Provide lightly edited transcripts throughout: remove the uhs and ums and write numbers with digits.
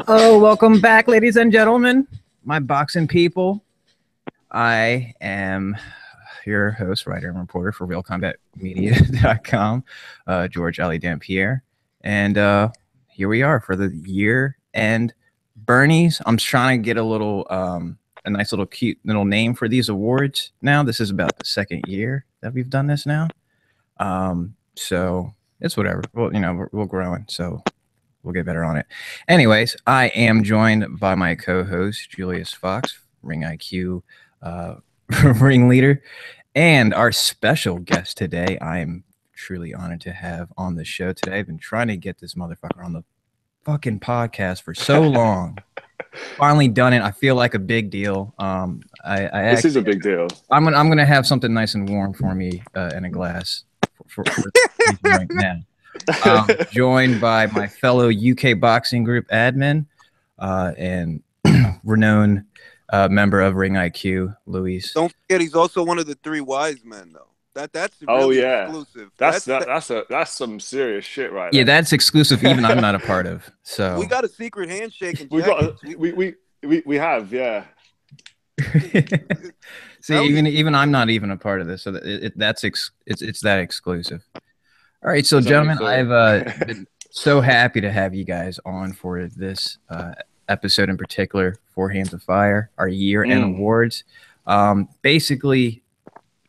Oh, welcome back, ladies and gentlemen, my boxing people. I am your host, writer, and reporter for RealCombatMedia.com, G.Alé Dampier. And here we are for the year-end Burnies. I'm trying to get a little, a nice little cute little name for these awards now. This is about the second year that we've done this now. So it's whatever. Well, you know, we're growing, so we'll get better on it. Anyways, I am joined by my co-host, Julius Fox, Ring IQ ringleader, and our special guest today. I am truly honored to have on the show today. I've been trying to get this motherfucker on the fucking podcast for so long. Finally done it. I feel like a big deal. This is a big deal. I'm gonna have something nice and warm for me in a glass for right now. Joined by my fellow UK boxing group admin and renowned member of Ring IQ, Luis. Don't forget, he's also one of the three wise men, though. That's really exclusive. That's some serious shit, right? Yeah, that's exclusive. Even I'm not a part of. So we got a secret handshake. And we have, yeah. See, even I'm not even a part of this, so it's that exclusive. All right, so gentlemen, I've been so happy to have you guys on for this episode in particular for Hands of Fire, our year-end awards. Basically,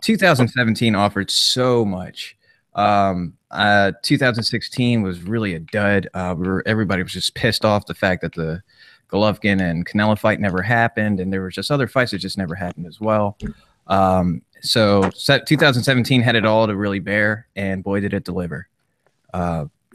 2017 offered so much. 2016 was really a dud. Everybody was just pissed off the fact that the Golovkin and Canelo fight never happened, and there were just other fights that just never happened as well. So 2017 had it all to really bear, and boy, did it deliver.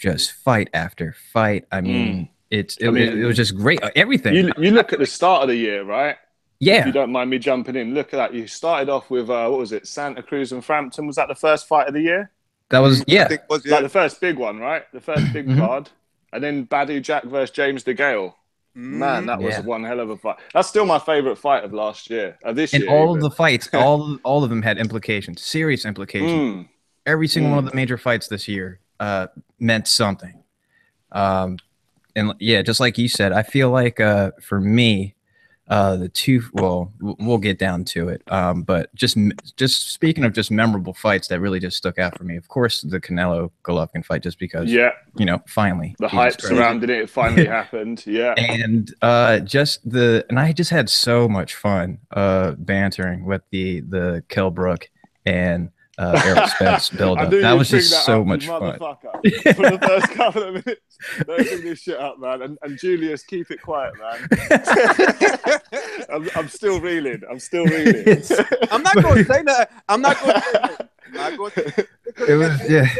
Just fight after fight. I mean, it was just great. Everything. You look at the start of the year, right? Yeah. If you don't mind me jumping in, look at that. You started off with, what was it, Santa Cruz and Frampton? Was that the first fight of the year? That was, yeah. Like the first big one, right? The first big card. And then Badu Jack versus James DeGale. Man, that was one hell of a fight. That's still my favorite fight of last year, this year. And all of the fights, all of them had implications, serious implications. Every single one of the major fights this year meant something. And yeah, just like you said, I feel like for me, the two, well, we'll get down to it. But just speaking of just memorable fights that really just stuck out for me, of course, the Canelo Golovkin fight, just because, you know, finally the hype surrounding it finally happened. Yeah. And I just had so much fun bantering with the Kell Brook and Errol Spence build up. That was just so much fun. For the first couple of minutes. Don't bring this shit up, man. And Julius, keep it quiet, man. I'm still reeling. I'm not going to say that. I'm not going to say that.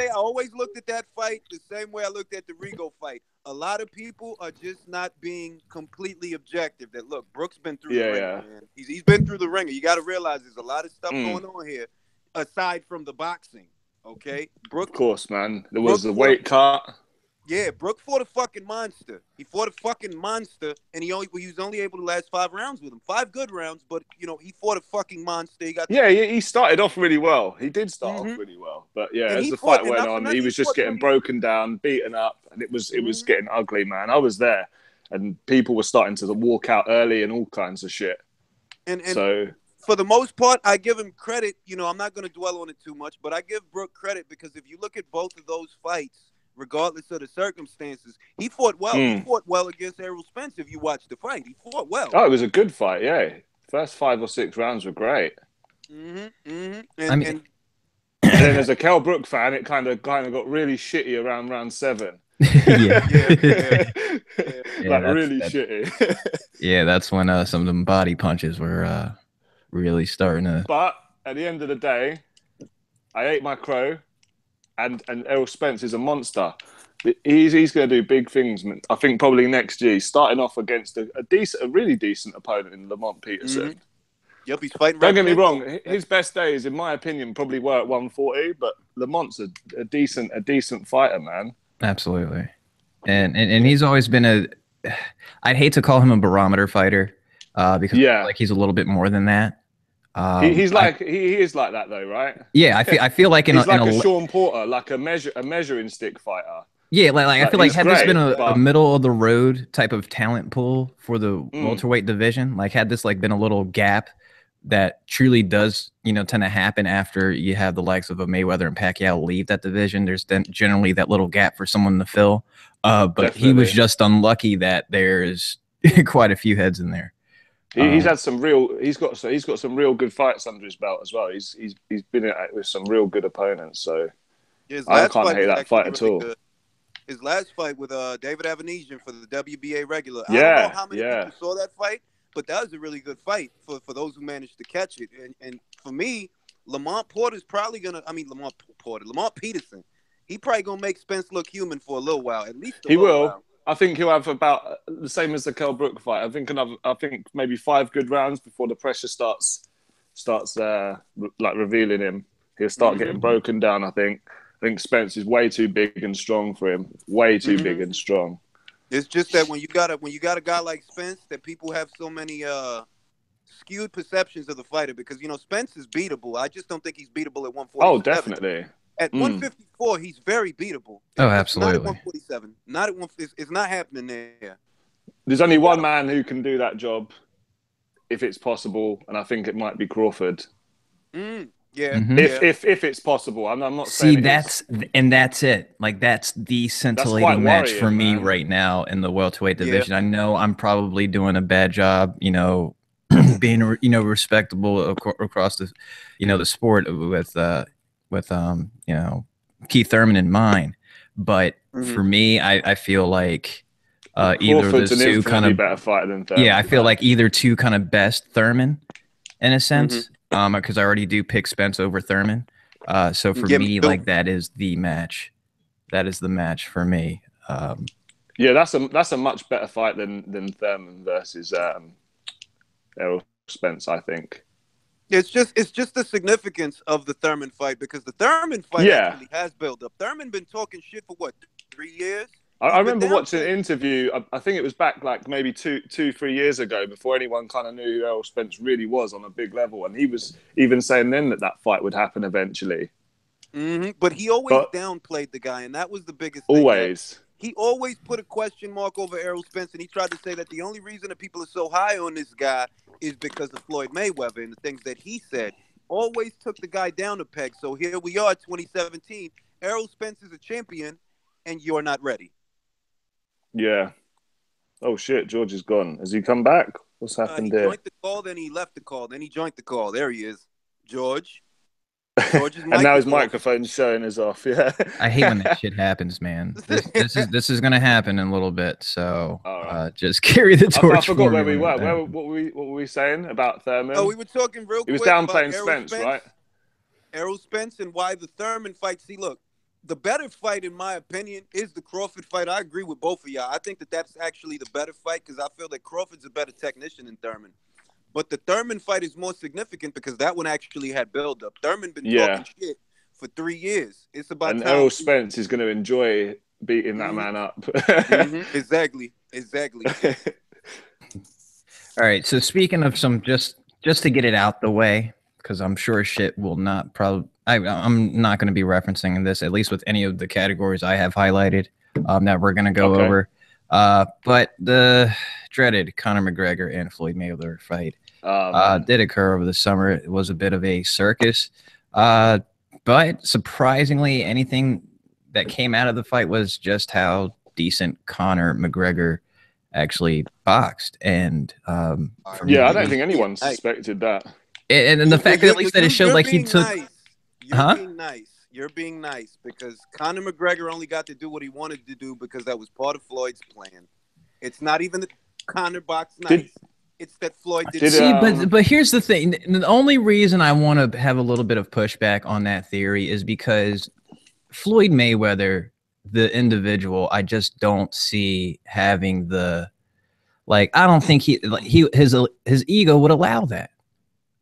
I always looked at that fight the same way I looked at the Rigo fight. A lot of people are just not being completely objective. That look, Brooks been through the ringer, man. He's been through the ringer. You got to realize there's a lot of stuff going on here aside from the boxing. Okay, Brooks. Of course, man. There was the weight cut. Yeah, Brooke fought a fucking monster. He fought a fucking monster, and he was only able to last 5 rounds with him. 5 good rounds, but you know he fought a fucking monster. He started off really well. He did start off really well, but yeah, as the fight went on, he was just getting broken down, beaten up, and it was getting ugly, man. I was there, and people were starting to walk out early and all kinds of shit. And so, for the most part, I give him credit. You know, I'm not going to dwell on it too much, but I give Brooke credit because if you look at both of those fights, regardless of the circumstances, he fought well. He fought well against Errol Spence. If you watch the fight, he fought well. Oh, it was a good fight. Yeah, first 5 or 6 rounds were great. And then as a Kell Brook fan, it kind of got really shitty around round 7. Really shitty. Yeah, that's when some of them body punches were really starting to. But at the end of the day, I ate my crow, and Errol Spence is a monster. He's going to do big things. I think probably next year, starting off against a really decent opponent in Lamont Peterson. Mm-hmm. Yep, he's fighting. Don't get me wrong. His best days, in my opinion, probably were at 140. But Lamont's a decent fighter, man. Absolutely, and he's always been I'd hate to call him a barometer fighter, because like he's a little bit more than that. He is like that though, right? Yeah, I feel like he's like a Sean Porter, like a measuring stick fighter. Yeah, like I feel like had this been a middle of the road type of talent pool for the welterweight division, like had this like been a little gap that truly does, tend to happen after you have the likes of a Mayweather and Pacquiao leave that division. There's then generally that little gap for someone to fill. But Definitely. He was just unlucky that there's quite a few heads in there. He's had some real. He's got some real good fights under his belt as well. He's been with some real good opponents. So I can't hate that fight at all. Good. His last fight with David Avanesian for the WBA regular. I don't know how many people saw that fight, but that was a really good fight for those who managed to catch it. And for me, Lamont Peterson, he probably gonna make Spence look human for a little while, at least. He will. While. I think he'll have about the same as the Kell Brook fight. I think maybe 5 good rounds before the pressure starts like revealing him. He'll start getting broken down. I think Spence is way too big and strong for him. Way too big and strong. It's just that when you got a guy like Spence, that people have so many skewed perceptions of the fighter, because Spence is beatable. I just don't think he's beatable at 147. Oh, definitely. At 154, he's very beatable. Oh, absolutely. Not at 147. Not at it's not happening there. There's only one man who can do that job, if it's possible, and I think it might be Crawford. Yeah. If it's possible, I'm not saying. See, that's it. Like that's the scintillating match for me right now in the welterweight division. I know I'm probably doing a bad job, being respectable across the, the sport with Keith Thurman in mind. But for me, I feel like either of the two kind of better fighter than Thurman. Yeah, I feel like either two kind of best Thurman in a sense. Because I already do pick Spence over Thurman. So for me, like that is the match. That is the match for me. Yeah, that's a much better fight than Thurman versus Errol Spence, I think. It's just the significance of the Thurman fight, because the Thurman fight actually has built up. Thurman been talking shit for what, 3 years? I remember watching an interview. I think it was back like maybe 2-3 years ago, before anyone kind of knew who Errol Spence really was on a big level, and he was even saying then that fight would happen eventually. But he always downplayed the guy, and that was the biggest thing. Always. He always put a question mark over Errol Spence, and he tried to say that the only reason that people are so high on this guy is because of Floyd Mayweather and the things that he said. Always took the guy down a peg. So here we are, 2017. Errol Spence is a champion, and you're not ready. Yeah. Oh, shit. George is gone. Has he come back? What's happened there? He joined the call, then he left the call. Then he joined the call. There he is. George's and now his microphone's showing us off. Yeah. I hate when that shit happens, man. This is going to happen in a little bit. So just carry the torch. I forgot where we were. What were we saying about Thurman? Oh, we were talking real quick. He was downplaying Spence, right? Errol Spence, and why the Thurman fight. See, look. The better fight, in my opinion, is the Crawford fight. I agree with both of y'all. I think that's actually the better fight, because I feel that Crawford's a better technician than Thurman. But the Thurman fight is more significant because that one actually had build-up. Thurman been talking shit for 3 years. It's about and Errol Spence is going to enjoy beating that man up. Exactly. All right. So speaking of some, just to get it out the way, because I'm sure shit will not probably. I'm not going to be referencing this, at least with any of the categories I have highlighted that we're going to go over. But the dreaded Conor McGregor and Floyd Mayweather fight did occur over the summer. It was a bit of a circus. But surprisingly, anything that came out of the fight was just how decent Conor McGregor actually boxed. And I don't think anyone suspected that. And the fact that at least that it showed like he took... You're being nice because Conor McGregor only got to do what he wanted to do because that was part of Floyd's plan. It's not even that Conor boxed nice. It's that Floyd did. But here's the thing. The only reason I want to have a little bit of pushback on that theory is because Floyd Mayweather the individual, I just don't see having the, like, I don't think his ego would allow that.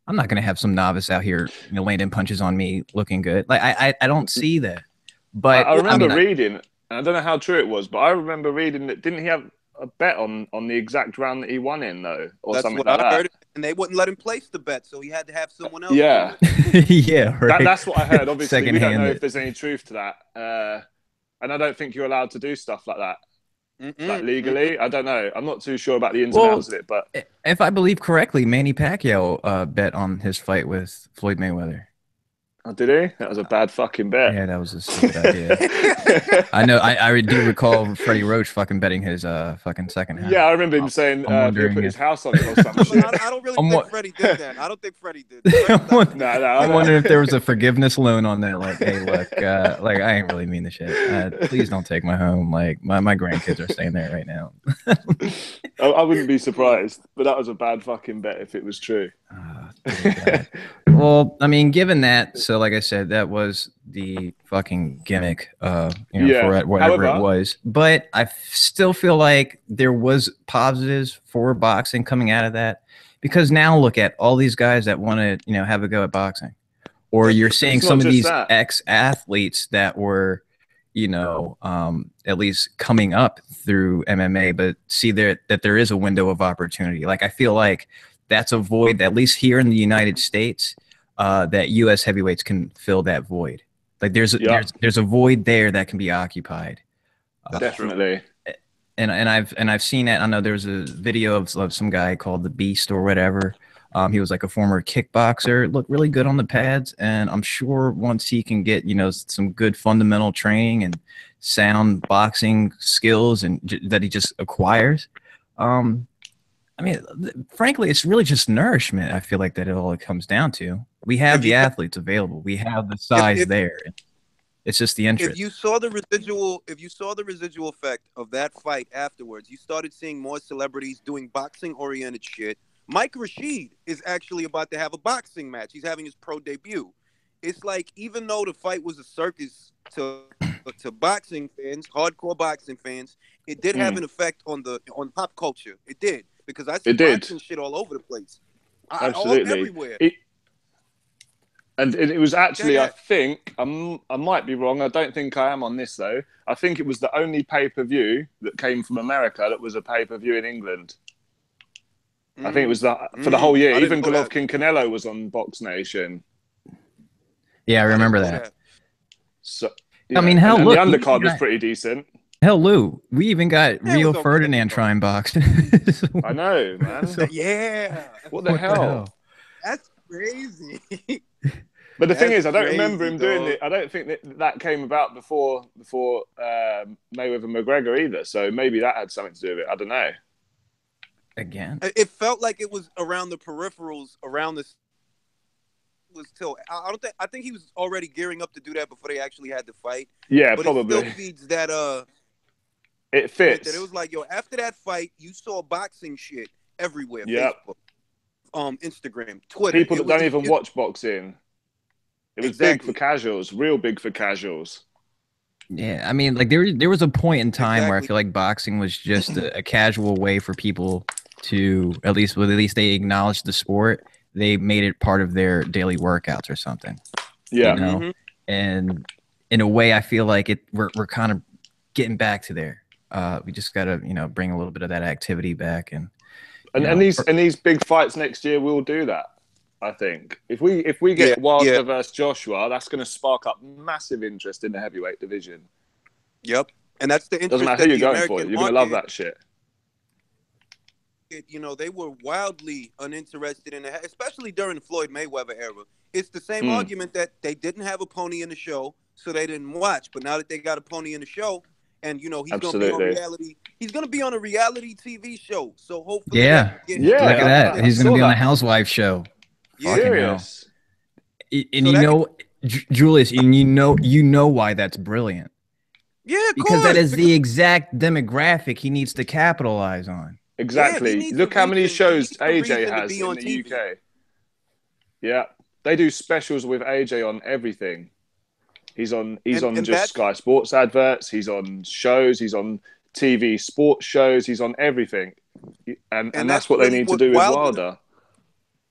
I'm not gonna have some novice out here, landing punches on me looking good. Like I don't see that. But I remember reading, and I don't know how true it was, but I remember reading that didn't he have a bet on the exact round that he won in though, or That's something what like I that? heard, and they wouldn't let him place the bet, so he had to have someone else. Yeah, yeah, right. That's what I heard. Obviously, we don't know Secondhand if there's any truth to that, and I don't think you're allowed to do stuff like that. Like legally, I don't know. I'm not too sure about the ins and outs of it, but if I believe correctly, Manny Pacquiao bet on his fight with Floyd Mayweather. Oh, did he? That was a bad fucking bet. Yeah, that was a stupid idea. I know. I do recall Freddie Roach fucking betting his fucking second half. Yeah, I remember him saying he put his house on it or something. I don't really think Freddie did that. I don't think Freddie did. I'm wondering if there was a forgiveness loan on that. Like, hey, look, like I ain't really mean the shit. Please don't take my home. Like my grandkids are staying there right now. I wouldn't be surprised, but that was a bad fucking bet if it was true. Well, I mean, given that, so like I said, that was the fucking gimmick, for whatever it was. But I still feel like there was positives for boxing coming out of that, because now look at all these guys that want to, have a go at boxing, or you're seeing some of these ex-athletes that were, at least coming up through MMA, but see that there is a window of opportunity. Like I feel like that's a void, at least here in the United States, that U.S. heavyweights can fill that void. Like there's a void there that can be occupied. Definitely. And I've seen that. I know there's a video of some guy called the Beast or whatever. He was like a former kickboxer, looked really good on the pads, and I'm sure once he can get some good fundamental training and sound boxing skills and that he just acquires. I mean, frankly, it's really just nourishment. I feel like that all it comes down to. We have the athletes available. We have the size there. It's just the interest. If you saw the residual effect of that fight afterwards, you started seeing more celebrities doing boxing-oriented shit. Mike Rashid is actually about to have a boxing match. He's having his pro debut. It's like, even though the fight was a circus to boxing fans, hardcore boxing fans, it did have an effect on pop culture. It did. Because I see boxing shit all over the place. Absolutely. Everywhere. And it was actually, I think, I might be wrong. I don't think I am on this, though. I think it was the only pay-per-view that came from America that was a pay-per-view in England. I think it was for the whole year. Even Golovkin Canelo was on Box Nation. Yeah, I remember that. So, I mean, hell, look, the undercard was pretty decent. Hell, Lou, we even got Rio Ferdinand trying box. I know, man. Yeah. What the hell? That's crazy. But the thing is, I don't remember him doing it. I don't think that came about before Mayweather McGregor either. So maybe that had something to do with it. I don't know. Again, it felt like it was around the peripherals, around this. I think he was already gearing up to do that before they actually had the fight. Yeah, but probably. It still feeds that. It fits. That it was like, after that fight, you saw boxing shit everywhere. Yep. Facebook, Instagram, Twitter. People that don't even watch boxing. It was big for casuals, real big for casuals. Yeah, I mean, like there was a point in time where I feel like boxing was just a casual way for people to at least they acknowledged the sport. They made it part of their daily workouts or something. Yeah, and in a way, I feel like we're kind of getting back to there. We just got to bring a little bit of that activity back and these big fights next year will do that. I think if we get Wilder versus Joshua, that's going to spark up massive interest in the heavyweight division. Yep, and that's the interest. Doesn't matter who you're going for. You're going to love that shit. They were wildly uninterested in it, especially during the Floyd Mayweather era. It's the same argument that they didn't have a pony in the show, so they didn't watch. But now that they got a pony in the show, and he's going to be on reality. He's going to be on a reality TV show. So hopefully, look at that. He's going to be on the Housewife show. Serious. And Julius, and you know why that's brilliant. Yeah, because that is the exact demographic he needs to capitalize on. Exactly. Look how many shows AJ has in the UK. Yeah, they do specials with AJ on everything. He's on just Sky Sports adverts. He's on shows. He's on TV sports shows. He's on everything, and that's what really they need to do with Wilder.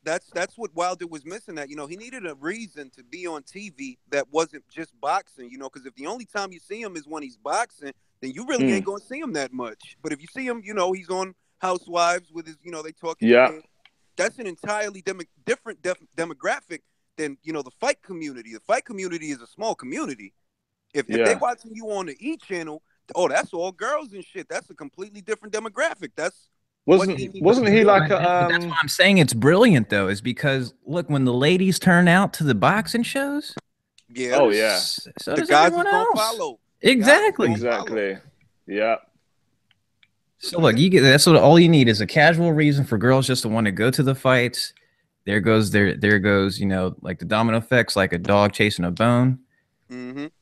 That's what Wilder was missing. That he needed a reason to be on TV that wasn't just boxing. Because if the only time you see him is when he's boxing, then you really ain't gonna see him that much. But if you see him, he's on Housewives with his, they talking. Yeah, that's an entirely different demographic than the fight community. The fight community is a small community. If they watching you on the E channel, that's all girls and shit. That's a completely different demographic. Wasn't he like a? That's why I'm saying it's brilliant though, is because look, when the ladies turn out to the boxing shows, so the guys are gonna follow. Exactly. Yeah. So look, that's what all you need is a casual reason for girls just to want to go to the fights. There goes, like the domino effects, like a dog chasing a bone.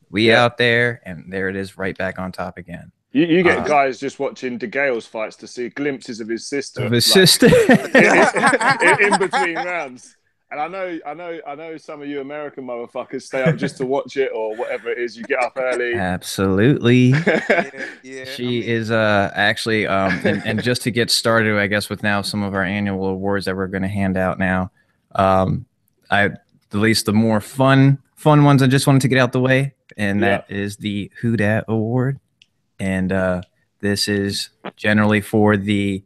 We out there, and there it is, right back on top again. You get guys just watching G.Alé fights to see glimpses of his sister. In between rounds. And I know some of you American motherfuckers stay up just to watch it or whatever it is. You get up early. Absolutely. She is actually and just to get started, I guess, with now some of our annual awards that we're going to hand out now. At least the more fun ones I just wanted to get out the way, and that is the Who Dat Award. And this is generally for the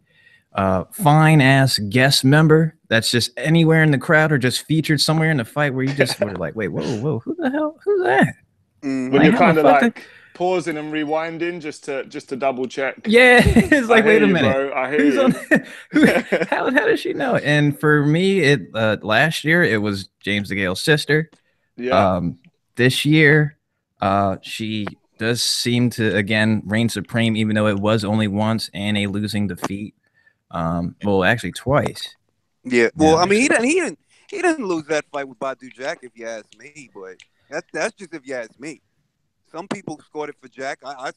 fine ass guest member that's just anywhere in the crowd or just featured somewhere in the fight where you just were like, wait, whoa, who's that? When you're kind of like pausing and rewinding just to double check. Yeah, it's like, wait a minute, bro. I hear you. How does she know? And for me, last year it was James DeGale's sister. Yeah. This year, she does seem to again reign supreme, even though it was only once and a losing defeat. Well, actually twice. Yeah. Well, I mean, he didn't lose that fight with Badu Jack, if you ask me. But that's just if you ask me. Some people scored it for Jack. I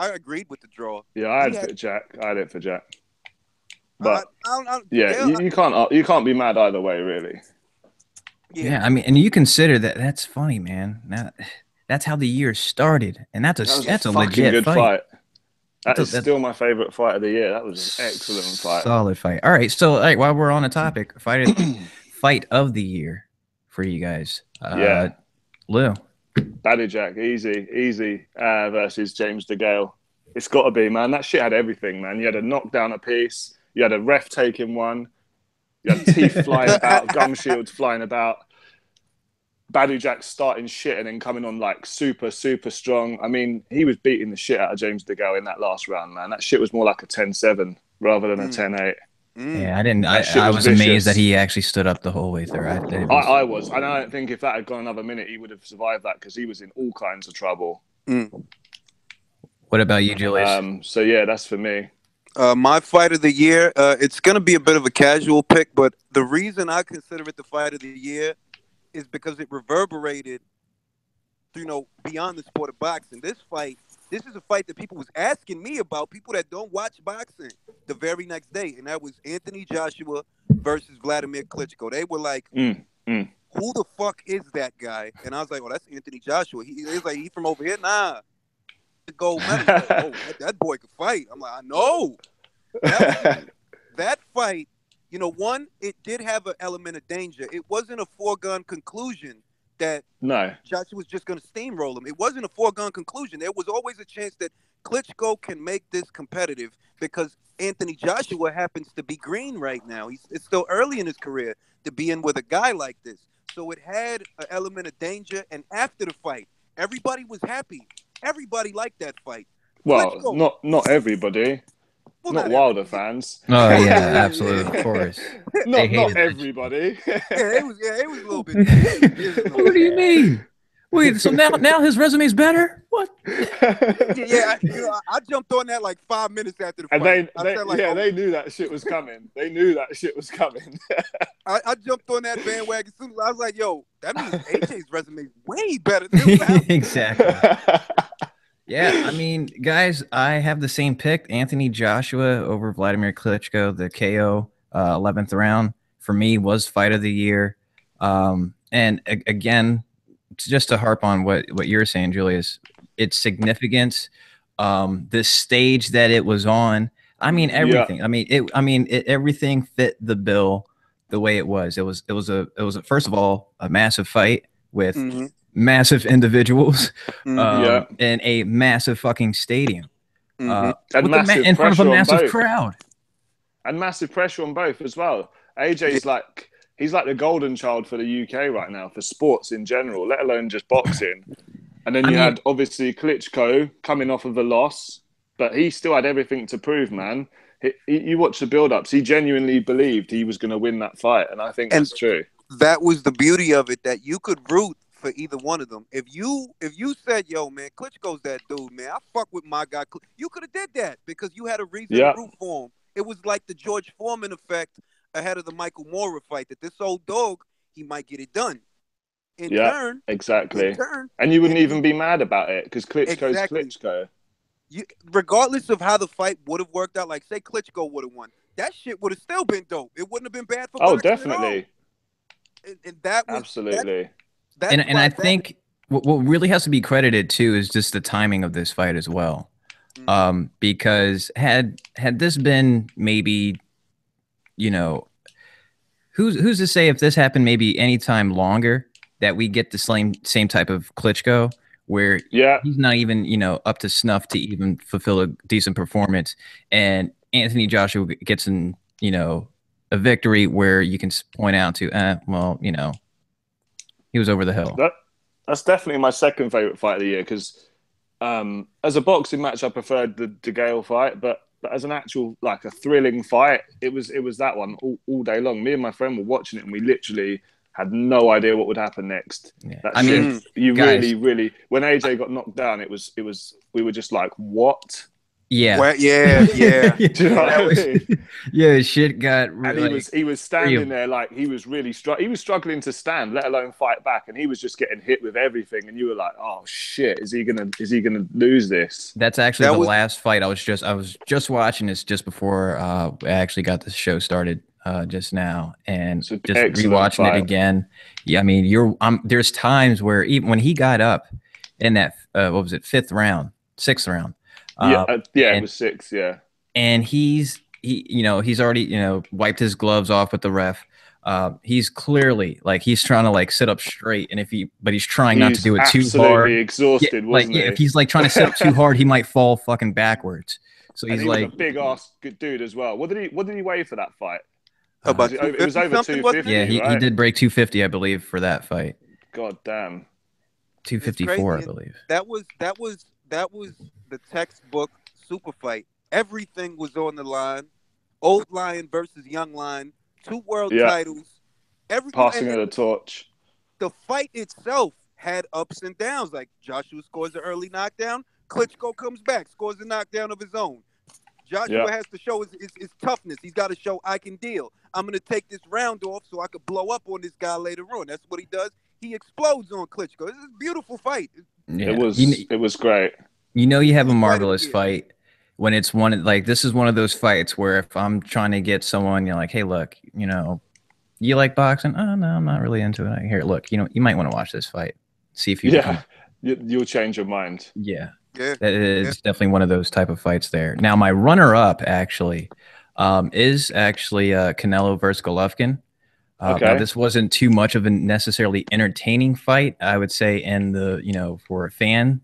agreed with the draw. Yeah, I had it for Jack. But you can't be mad either way, really. Yeah, I mean, and you consider that's funny, man. Now, that's how the year started, and that's a legit good fight. That's still my favorite fight of the year. That was an excellent fight. Solid fight. All right, so while we're on the topic, fight of the year for you guys. Lou. Badu Jack, easy versus James DeGale. It's got to be, man. That shit had everything, man. You had a knockdown apiece. You had a ref taking one. You had teeth flying about, gum shields flying about. Badu Jack starting shit and then coming on like super, super strong. I mean, he was beating the shit out of James DeGale in that last round, man. That shit was more like a 10-7 rather than a 10-8. Yeah, I was amazed that he actually stood up the whole way through. I was. And I don't think if that had gone another minute, he would have survived that because he was in all kinds of trouble. What about you, Julius? So, yeah, that's for me. My fight of the year, it's going to be a bit of a casual pick, but the reason I consider it the fight of the year is because it reverberated, beyond the sport of boxing. This is a fight that people was asking me about, people that don't watch boxing, the very next day, and that was Anthony Joshua versus Vladimir Klitschko. They were like, who the fuck is that guy? And I was like, oh, that's Anthony Joshua. He's like, he from over here? Nah. The gold medal. Like, oh, that boy could fight. I'm like, I know. That fight, one, it did have an element of danger. It wasn't a foregone conclusion that Joshua was just going to steamroll him. It wasn't a foregone conclusion. There was always a chance that Klitschko can make this competitive because Anthony Joshua happens to be green right now. It's still early in his career to be in with a guy like this. So it had an element of danger. And after the fight, everybody was happy. Everybody liked that fight. Well, not everybody. Well, not Wilder fans. Oh yeah, absolutely, of course. not everybody. it was a little bit. What do you mean? Wait, so now his resume's better? What? I jumped on that like 5 minutes after the fight. And they knew that shit was coming. They knew that shit was coming. I jumped on that bandwagon soon as I was like, yo, that means AJ's resume is way better than that. Exactly. Yeah, I mean, guys, I have the same pick, Anthony Joshua over Vladimir Klitschko, the KO 11th round. For me, was fight of the year. And again, just to harp on what you're saying, Julius, its significance, the stage that it was on. I mean, everything. I mean, everything fit the bill the way it was. It was first of all a massive fight with massive individuals in a massive fucking stadium, and massive in front of a pressure massive on both. crowd, and massive pressure on both as well. AJ's like he's like the golden child for the UK right now for sports in general, let alone just boxing. And then you had obviously Klitschko coming off of a loss, but he still had everything to prove, man. You watch the build-ups. He genuinely believed he was going to win that fight, and I think that's true. That was the beauty of it, that you could root for either one of them. If you said, "Yo, man, Klitschko's that dude, man. I fuck with my guy," you could have did that because you had a reason to root for him. It was like the George Foreman effect ahead of the Michael Moorer fight. That this old dog, he might get it done. In turn, and you wouldn't even be mad about it because Klitschko's Klitschko. Regardless of how the fight would have worked out, like say Klitschko would have won, that shit would have still been dope. It wouldn't have been bad for boxing definitely. At all. And that was absolutely. And I think what really has to be credited too is just the timing of this fight as well, because had this been maybe, you know, who's to say if this happened maybe any time longer that we get the same type of Klitschko where he's not even, you know, up to snuff to even fulfill a decent performance, and Anthony Joshua gets in, you know, a victory where you can point out to, well, you know, he was over the hill. That's definitely my second favorite fight of the year because as a boxing match, I preferred the G.Alé fight, but as an actual like a thrilling fight, it was that one all day long. Me and my friend were watching it, and we literally had no idea what would happen next. Yeah. I mean, really, when AJ got knocked down, it was we were just like, what? Yeah. Well, yeah. Do you know what I mean? Yeah, shit got really. And he was standing there like he was really he was struggling to stand, let alone fight back, and he was just getting hit with everything. And you were like, oh shit, is he gonna lose this? That's actually the last fight. I was just watching this just before I actually got the show started just now, and just rewatching it again. Yeah, I mean, there's times where even when he got up in that what was it, sixth round. It was 6, yeah. And he's already, wiped his gloves off with the ref. He's clearly like he's trying to like sit up straight, and but he's trying not to do it too hard. Absolutely exhausted, wasn't he? If he's like trying to sit up too hard, he might fall fucking backwards. So he's like a big ass good dude as well. What did he weigh for that fight? About it was over 250. Yeah, he did break 250, I believe, for that fight. God damn. 254, I believe. That was the textbook super fight. Everything was on the line. Old Lion versus Young Lion, 2 world titles. Passing of the torch. The fight itself had ups and downs. Like Joshua scores an early knockdown, Klitschko comes back, scores a knockdown of his own. Joshua has to show his toughness. He's got to show I can deal. I'm going to take this round off so I could blow up on this guy later on. That's what he does. He explodes on Klitschko. This is a beautiful fight. Yeah. It was great. You know, you have a marvelous fight when it's this is one of those fights where if I'm trying to get someone, you're like, hey, look, you like boxing? Oh, no, I'm not really into it. Here, look, you might want to watch this fight. See if you'll change your mind. Yeah. It's definitely one of those type of fights there. Now, my runner-up actually is actually Canelo versus Golovkin. Now, this wasn't too much of a necessarily entertaining fight, I would say, in the for a fan's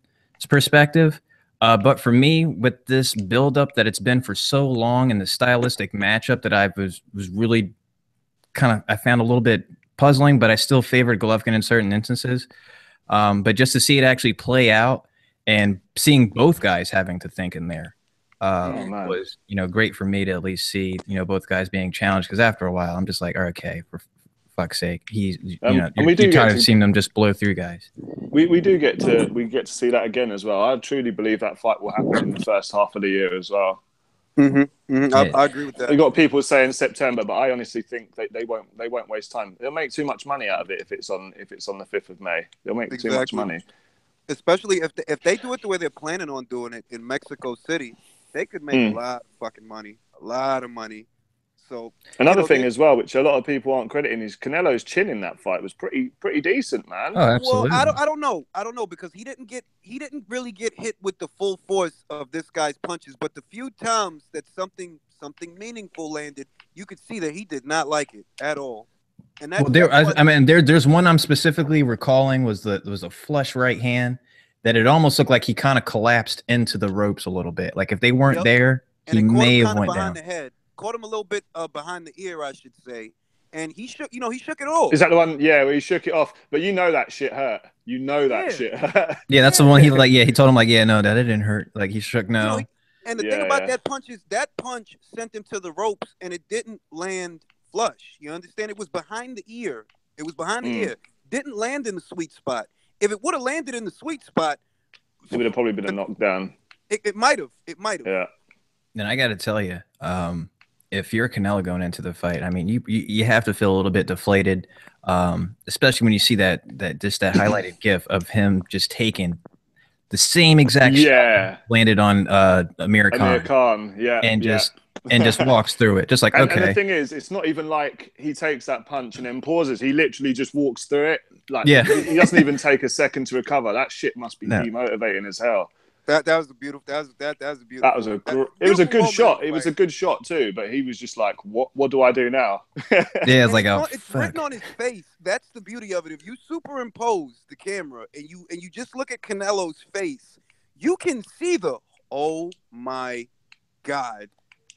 perspective. But for me, with this build-up that it's been for so long and the stylistic matchup that I was really I found a little bit puzzling, but I still favored Golovkin in certain instances. But just to see it actually play out and seeing both guys having to think in there was great for me to at least see both guys being challenged, because after a while I'm just like, okay, for fuck's sake, you're tired of seeing them just blow through guys. We get to see that again as well. I truly believe that fight will happen in the first half of the year as well. I agree with that. You got people saying September, but I honestly think they won't waste time. They'll make too much money out of it if it's on the 5th of May. They'll make too much money. Especially if they do it the way they're planning on doing it in Mexico City, they could make a lot of fucking money, a lot of money. So another thing as well, which a lot of people aren't crediting, is Canelo's chin in that fight was pretty decent, man. Oh, absolutely. Well, I don't know because he didn't really get hit with the full force of this guy's punches, but the few times that something meaningful landed, you could see that he did not like it at all. And that's, there's one I'm specifically recalling was a flush right hand that it almost looked like he kind of collapsed into the ropes a little bit. Like if they weren't there, he may have went down. The head. Caught him a little bit behind the ear, I should say, and he shook it off. Is that the one? Yeah, where he shook it off. But you know that shit hurt. You know that shit hurt. Yeah, that's the one. He told him no, that didn't hurt. Like he shook no. And the thing about that punch is that punch sent him to the ropes, and it didn't land flush. You understand? It was behind the ear. It was behind the ear. Didn't land in the sweet spot. If it would have landed in the sweet spot, it would have probably been a knockdown. It might have. It might have. Yeah. And I got to tell you, if you're Canelo going into the fight, I mean, you have to feel a little bit deflated, especially when you see that highlighted GIF of him just taking the same exact shot landed on Amir Khan, and just walks through it, just like and the thing is, it's not even like he takes that punch and then pauses. He literally just walks through it. Like he doesn't even take a second to recover. That shit must be demotivating as hell. That was a beautiful. That was a beautiful. It was a good shot. It was a good shot too. But he was just like, "What do I do now?" It's like it's written on his face. That's the beauty of it. If you superimpose the camera and you just look at Canelo's face, you can see the oh my god,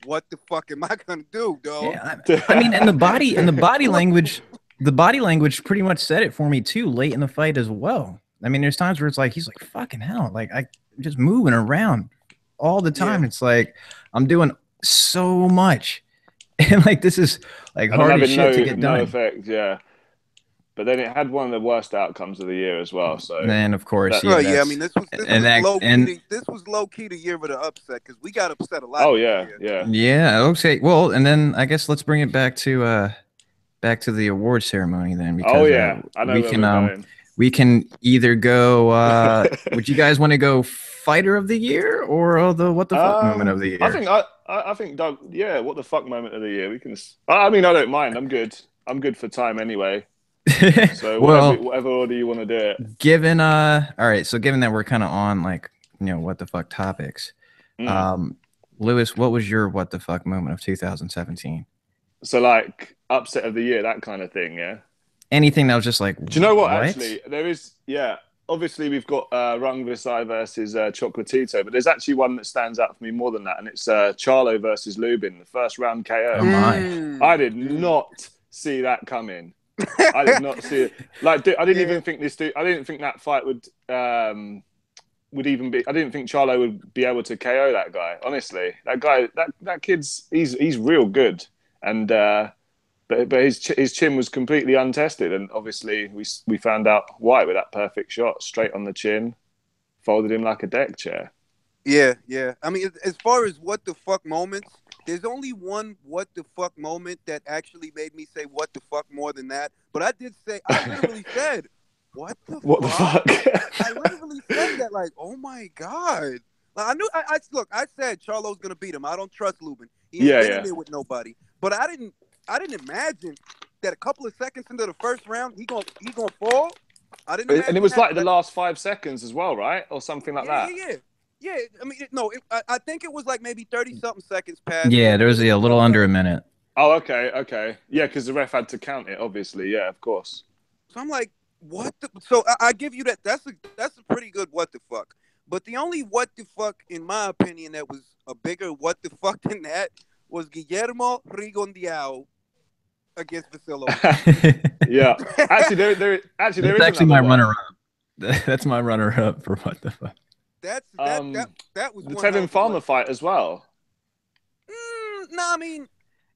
what the fuck am I gonna do, dog? Yeah, I mean, and the body language pretty much said it for me too. Late in the fight as well. I mean, there's times where it's like he's like fucking hell, like I just moving around all the time. Yeah. It's like I'm doing so much, and like this is like hard as shit to get done. No effect, yeah. But then it had one of the worst outcomes of the year as well. So then of course, I mean, this was low key the year of the upset because we got upset a lot. Oh yeah. Okay, well, and then I guess let's bring it back to the award ceremony then. Because, I know we can either go. Would you guys want to go fighter of the year or the what the fuck moment of the year? I think Doug. Yeah, what the fuck moment of the year? We can. I mean, I don't mind. I'm good. I'm good for time anyway. So whatever order you want to do it. Given all right. So given that we're kind of on like what the fuck topics, Lewis, what was your what the fuck moment of 2017? So like upset of the year, that kind of thing. Yeah. Anything that was just like, do you know what? Actually, there is, obviously we've got Rung Visai versus Chocolatito, but there's actually one that stands out for me more than that, and it's G.Alé versus Lubin, the first round KO. Oh my! I did not see that coming. I did not see it. Like, I didn't even think this dude. I didn't think that fight would even be. I didn't think G.Alé would be able to KO that guy. Honestly, that guy, that kid's he's real good, and. But his chin was completely untested, and obviously we found out why with that perfect shot straight on the chin, folded him like a deck chair. Yeah. I mean, as far as what the fuck moments, there's only one what the fuck moment that actually made me say what the fuck more than that. But I literally said, what the fuck? I literally said that, like, oh my god. Like, I knew. I said Charlo's gonna beat him. I don't trust Lubin. He ain't been in there with nobody. But I didn't imagine that a couple of seconds into the first round, he gonna fall. I didn't imagine. And it was like the last 5 seconds as well, right? Or something like that. Yeah. I mean, I think it was like maybe 30-something seconds past. Yeah, there was a little under a minute. Oh, okay. Yeah, because the ref had to count it, obviously. Yeah, of course. So I'm like, what the? So I give you that. That's a pretty good what the fuck. But the only what the fuck, in my opinion, that was a bigger what the fuck than that was Guillermo Rigondeaux against Vasilo. Yeah, actually, there is actually my runner-up. That's my runner-up for what the fuck. That was the Tevin Farmer fight as well. No, I mean,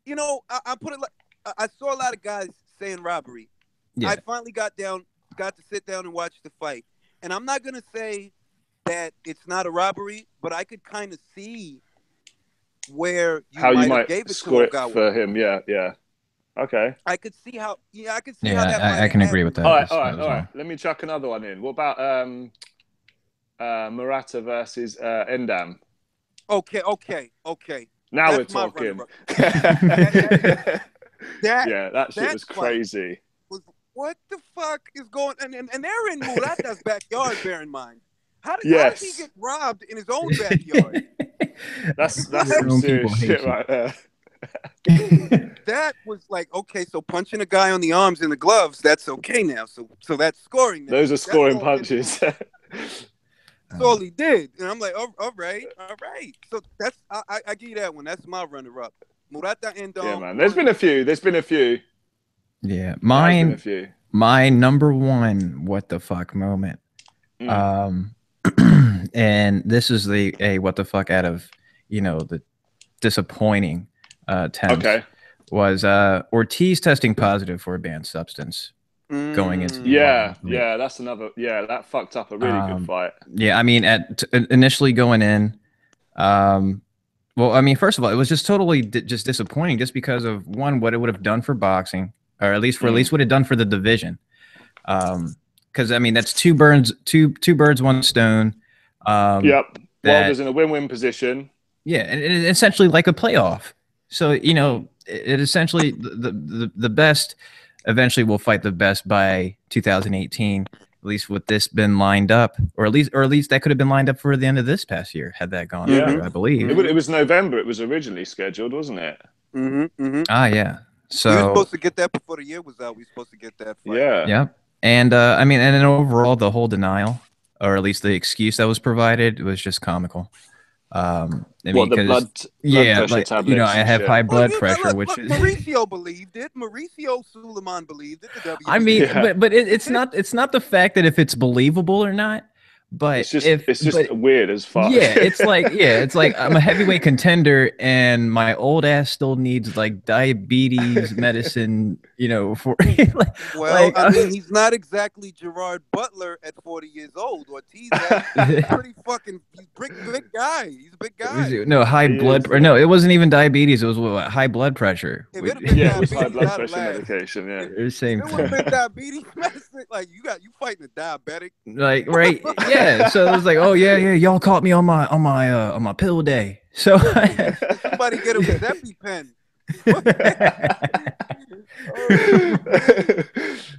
I put it like I saw a lot of guys saying robbery. Yeah. I finally got to sit down and watch the fight, and I'm not gonna say that it's not a robbery, but I could kind of see where you might gave it score to it for him. Yeah. Okay. I could see how. Yeah, I could see how that. I can agree with that. All right. Let me chuck another one in. What about Murata versus Endam? Okay. Now That's we're talking. That shit was crazy. What the fuck is going on? And they're in Murata's backyard, bear in mind. How did he get robbed in his own backyard? That's some serious shit right there. That was like, okay, so punching a guy on the arms and the gloves, that's okay now. So that's scoring now. Those are scoring punches. That's all he did. And I'm like, all right. So that's I give you that one. That's my runner-up. Murata and yeah, man. There's been a few. Yeah, my number one what the fuck moment. And this is a what the fuck out of the disappointing attempts. Okay. Was Ortiz testing positive for a banned substance going into that's another that fucked up a really good fight. Yeah, I mean initially going in, well, I mean, first of all, it was just totally just disappointing just because of one, what it would have done for boxing, or at least what it done for the division. Because I mean, that's two birds, one stone. Wilder's in a win-win position. Yeah, and it's essentially like a playoff. So it essentially the best eventually will fight the best by 2018. At least with this been lined up, or at least that could have been lined up for the end of this past year had that gone through, I believe. It was November. It was originally scheduled, wasn't it? Yeah. So we were supposed to get that before the year was out. We were supposed to get that fight. Yeah. And I mean, and then overall, the whole denial, or at least the excuse that was provided, was just comical. The blood pressure tablets? I have high blood pressure, which Mauricio believed it. Mauricio Suleiman believed it. The I mean, but it's not the fact that if it's believable or not. But it's just weird as fuck. Yeah, it's like I'm a heavyweight contender and my old ass still needs like diabetes medicine, for I mean, he's not exactly Gerard Butler at 40 years old. Ortiz is pretty fucking big guy. He's a big guy. No, it wasn't even diabetes, it was high blood pressure. It was high blood pressure medication, yeah. Same thing. It would have been diabetes medicine. Like you fighting a diabetic. Like, right. Yeah, so it was like, oh yeah, y'all caught me on my pill day. So somebody get him his EpiPen.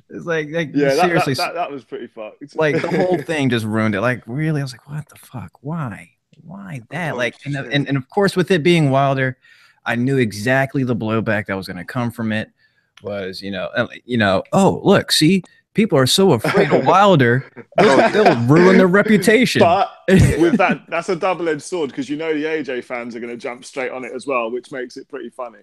It's like seriously, that was pretty fucked. Like the whole thing just ruined it. Like really, I was like, what the fuck? Why that? And of course, with it being Wilder, I knew exactly the blowback that was going to come from it. Was oh look, see. People are so afraid of Wilder, they'll ruin their reputation. But with that's a double-edged sword because the AJ fans are going to jump straight on it as well, which makes it pretty funny.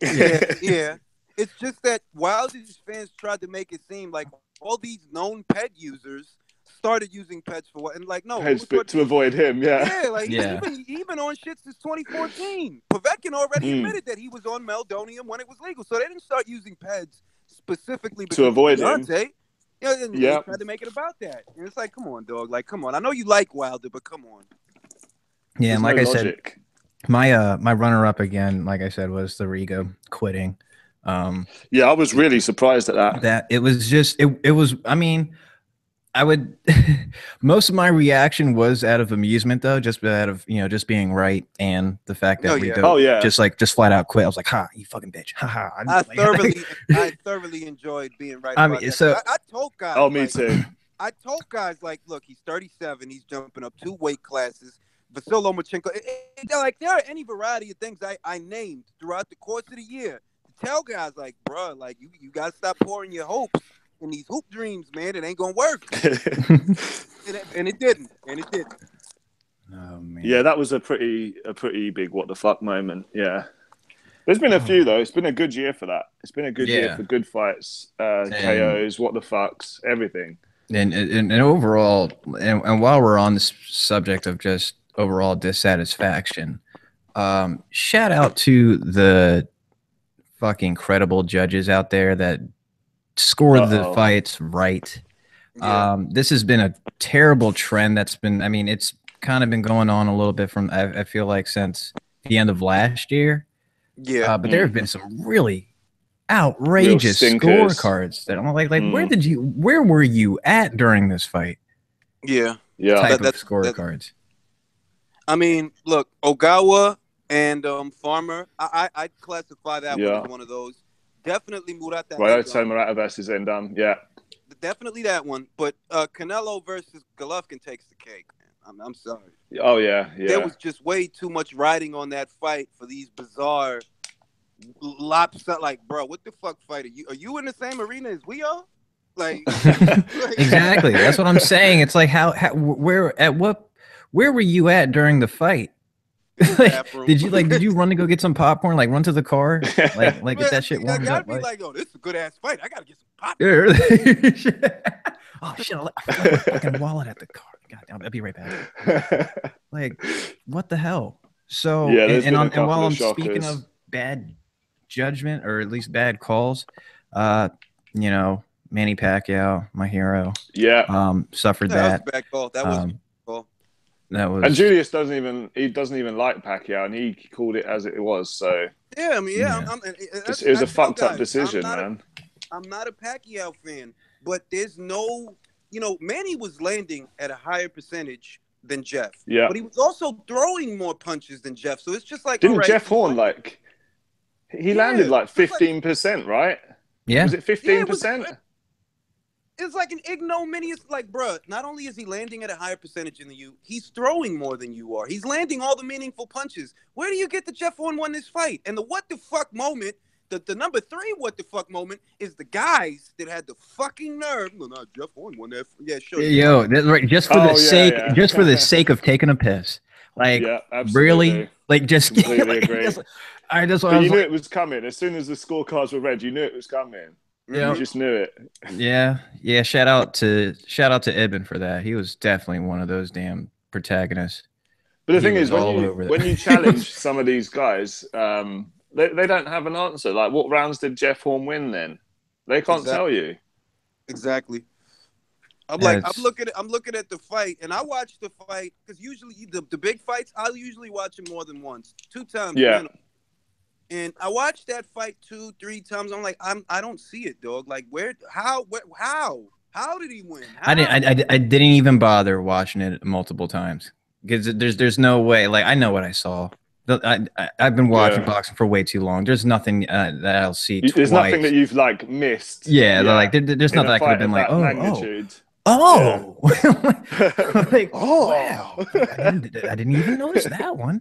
Yeah. It's just that Wilder's fans tried to make it seem like all these known ped users started using peds for what, and like no, to avoid him. He's been on shit since 2014. Povetkin already admitted that he was on meldonium when it was legal, so they didn't start using peds specifically to avoid him. They tried to make it about that. And it's like, come on, dog. Like, come on. I know you like Wilder, but come on. Yeah, and like I said, my runner-up again, like I said, was the Rigo quitting. I was really surprised at that. That it was just it was. I mean, I would. Most of my reaction was out of amusement, though, just out of just being right and the fact that Rigo just flat out quit. I was like, "Ha, you fucking bitch!" Ha ha. I thoroughly enjoyed being right. I told guys. Oh, me too. I told guys like, look, he's 37. He's jumping up 2 weight classes. Vasyl Lomachenko. There are any variety of things I named throughout the course of the year to tell guys like, bro, like you gotta stop pouring your hopes in these hoop dreams, man. It ain't gonna work. and it didn't. Oh man. Yeah, that was a pretty big what the fuck moment. Yeah. There's been a few though. It's been a good year for that. It's been a good year for good fights, KOs, what the fucks, everything. And overall, and while we're on this subject of just overall dissatisfaction, shout out to the fucking credible judges out there that scored the fights right. This has been a terrible trend that's been, I mean, it's kind of been going on a little bit from, I feel like, since the end of last year. Yeah. But there have been some really outrageous scorecards that I'm like, where were you at during this fight? Yeah. Type of scorecards. I mean, look, Ogawa And Farmer, I'd classify that one as one of those. Definitely Murata. Right, I'd say Murata versus Endam. Yeah. Definitely that one. But Canelo versus Golovkin takes the cake, man. I'm sorry. Oh, yeah. There was just way too much riding on that fight for these bizarre lopsided. Like, bro, what the fuck fight are you? Are you in the same arena as we are? Like, exactly. That's what I'm saying. It's like where were you at during the fight? Like, did you run to go get some popcorn? Like run to the car? Like get that shit warmed up. I'd be like, oh, this is a good ass fight. I gotta get some popcorn. Oh shit! I left my fucking wallet at the car. God damn, I'll be right back. Like, what the hell? So and while I'm speaking of bad judgment or at least bad calls, you know, Manny Pacquiao, my hero, suffered that. That was a bad call. That was a bad call. That was, and Julius doesn't even like Pacquiao, and he called it as it was. So yeah, I mean, it was a fucked up decision, man. I'm not a Pacquiao fan, but there's no, you know, Manny was landing at a higher percentage than Jeff. Yeah, but he was also throwing more punches than Jeff. So it's just like, didn't Jeff Horn like he landed like 15%, right? Yeah, was it 15%? It's like an ignominious, like, bruh, not only is he landing at a higher percentage than you, he's throwing more than you are. He's landing all the meaningful punches. Where do you get the Jeff Horn won this fight? And the what the fuck moment, the number 3 what the fuck moment is the guys that had the fucking nerve. No, Jeff Horn won that. Yeah, sure. Yo, that's right. Just for the sake of taking a piss. Like, really? Like, just completely agree. I just you knew it was coming. As soon as the scorecards were read, you knew it was coming. Yeah, you just knew it. Yeah. Shout out to Ibn for that. He was definitely one of those damn protagonists. But the thing is, when you challenge some of these guys, they don't have an answer. Like, what rounds did Jeff Horn win? Then they can't tell you. Exactly. I'm looking at the fight, and I watch the fight because usually the big fights I'll usually watch them more than once, 2 times. Yeah. Minimum. And I watched that fight 2-3 times. I'm like, I don't see it, dog. Like, how did he win? I didn't even bother watching it multiple times because there's no way. Like, I know what I saw. I've been watching boxing for way too long. There's nothing that I'll see. There's nothing that you've like missed. Yeah. Like there's nothing I could have been like, magnitude. Wow. I didn't even notice that one.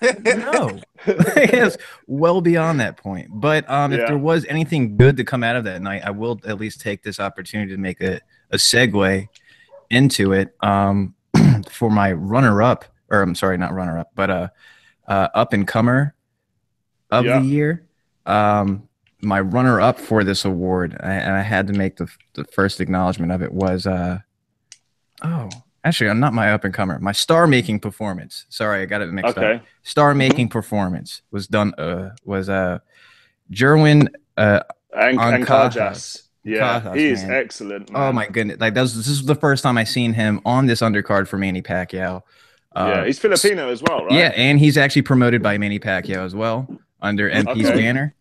No, it's well beyond that point. But if there was anything good to come out of that night, I will at least take this opportunity to make a segue into it. For my runner-up, or I'm sorry, not runner-up, but up and comer of the year. My runner-up for this award, and I had to make the first acknowledgement of it was actually, I'm not my up-and-comer. My star-making performance. Sorry, I got it mixed up. Star-making performance was done. Was Jerwin Ancajas. Yeah, he is excellent, man. Oh my goodness! Like this is the first time I seen him on this undercard for Manny Pacquiao. He's Filipino as well, right? Yeah, and he's actually promoted by Manny Pacquiao as well under MP's banner.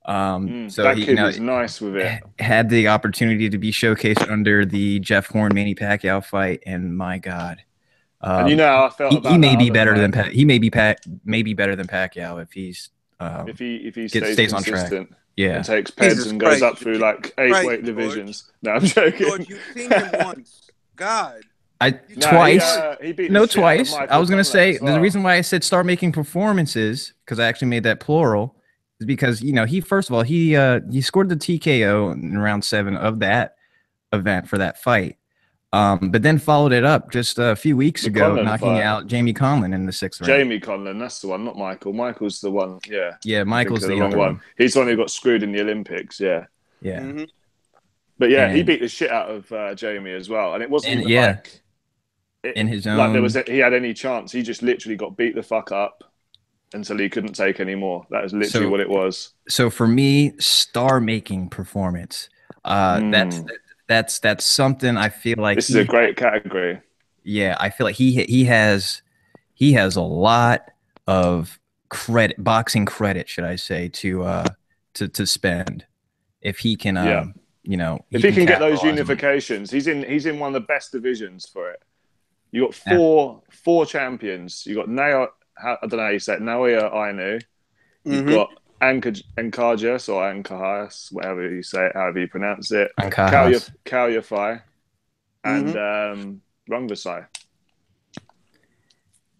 So that kid was nice with it. Had the opportunity to be showcased under the Jeff Horn Manny Pacquiao fight, and my God, and you know how I felt about he may be better than he may be better than Pacquiao if he's if he stays on track. Yeah, and takes peds and goes up through like 8 weight divisions. No, I'm joking. George, you've seen him once. God. Twice. He beat twice. I was gonna say the reason why I said start making performances because I actually made that plural. Is because he first of all he scored the TKO in round 7 of that event for that fight, but then followed it up just a few weeks ago, knocking out Jamie Conlon in the 6th round. Jamie Conlon, that's the one, not Michael. Michael's the one, yeah. Michael's the other one. He's the one who got screwed in the Olympics, yeah. Mm-hmm. But he beat the shit out of Jamie as well, and it wasn't in his own like he had any chance. He just literally got beat the fuck up until he couldn't take any more. That was literally what it was. So for me, star-making performance. That's something I feel like this is a great category. Yeah, I feel like he has a lot of credit, boxing credit, should I say, to spend if he can if he can get those unifications. He's in one of the best divisions for it. You got four champions. You got I don't know how you say it, Naoya Ainu. You've got Ankarjas or Ankajas, whatever you say it, however you pronounce it. Kao Yafai and Rungvisai.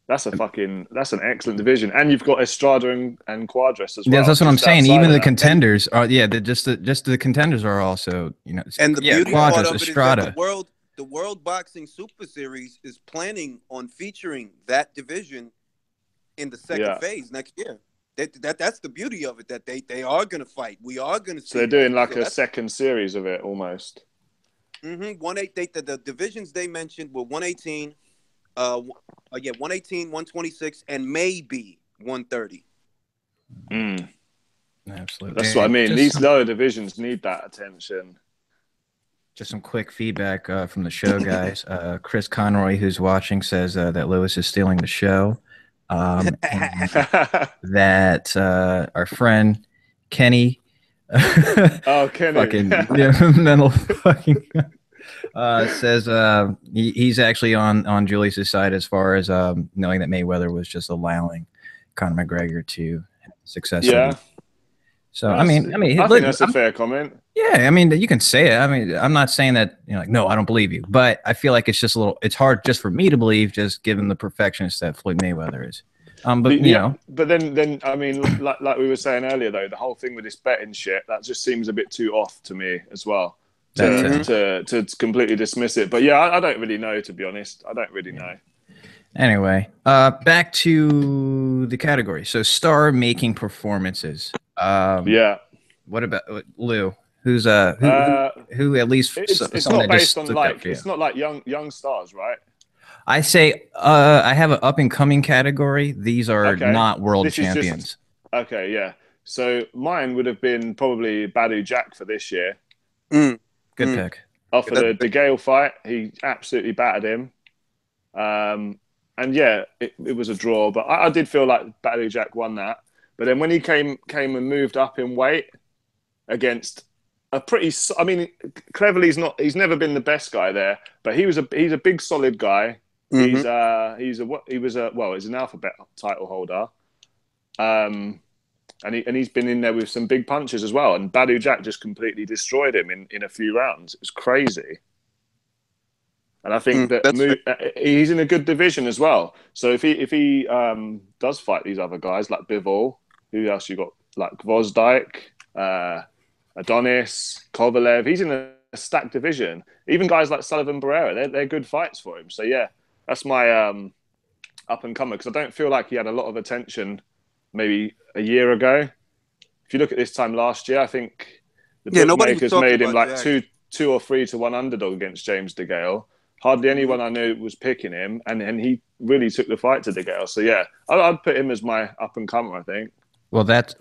That's an excellent division, and you've got Estrada and Quadras as well. Yeah, that's what I'm saying. Even the contenders are just the contenders are also And the beauty part of it Estrada. is that the World Boxing Super Series is planning on featuring that division in the second phase next year. That's the beauty of it, that they are going to fight. We are going to see. So they're doing like a second series of it almost. 188. The divisions they mentioned were 118. 118, 126, and maybe 130. Absolutely. That's what I mean. These lower divisions need that attention. Just some quick feedback from the show, guys. Chris Conroy, who's watching, says that Lewis is stealing the show. That our friend Kenny. Kenny. Fucking mental fucking. Says he's actually on Julius's side as far as knowing that Mayweather was just allowing Conor McGregor to have success. Yeah. So I think that's a fair comment. Yeah, I mean, you can say it. I mean, I'm not saying that no, I don't believe you, but I feel like it's just it's hard just for me to believe, just given the perfectionist that Floyd Mayweather is. But then I mean, like we were saying earlier, though, the whole thing with this betting shit, that just seems a bit too off to me as well. To completely dismiss it. But yeah, I don't really know, to be honest. I don't really know. Anyway, back to the category. So star making performances. What about Lou? Who's who at least it's not based on like it's not like young stars, right? I say I have an up and coming category. These are not world champions. Okay, yeah. So mine would have been probably Badu Jack for this year. Good pick. After the G.Alé fight, he absolutely battered him. And yeah, it was a draw, but I did feel like Badu Jack won that. But then when he came and moved up in weight against a pretty, I mean, cleverly he's never been the best guy there, but he's a big solid guy. He's an alphabet title holder. And he's been in there with some big punches as well. And Badu Jack just completely destroyed him in a few rounds. It was crazy. And I think he's in a good division as well. So if he does fight these other guys like Bivol, who else you got? Like Gvozdyk, Adonis, Kovalev. He's in a stacked division. Even guys like Sullivan Barrera, they're good fights for him. So yeah, that's my up and comer, because I don't feel like he had a lot of attention maybe a year ago. If you look at this time last year, I think the bookmakers made him like 2 or 3 to 1 underdog against James DeGale. Hardly anyone I knew was picking him, and he really took the fight to DeGale. So yeah, I'd put him as my up and comer, I think. Well, that's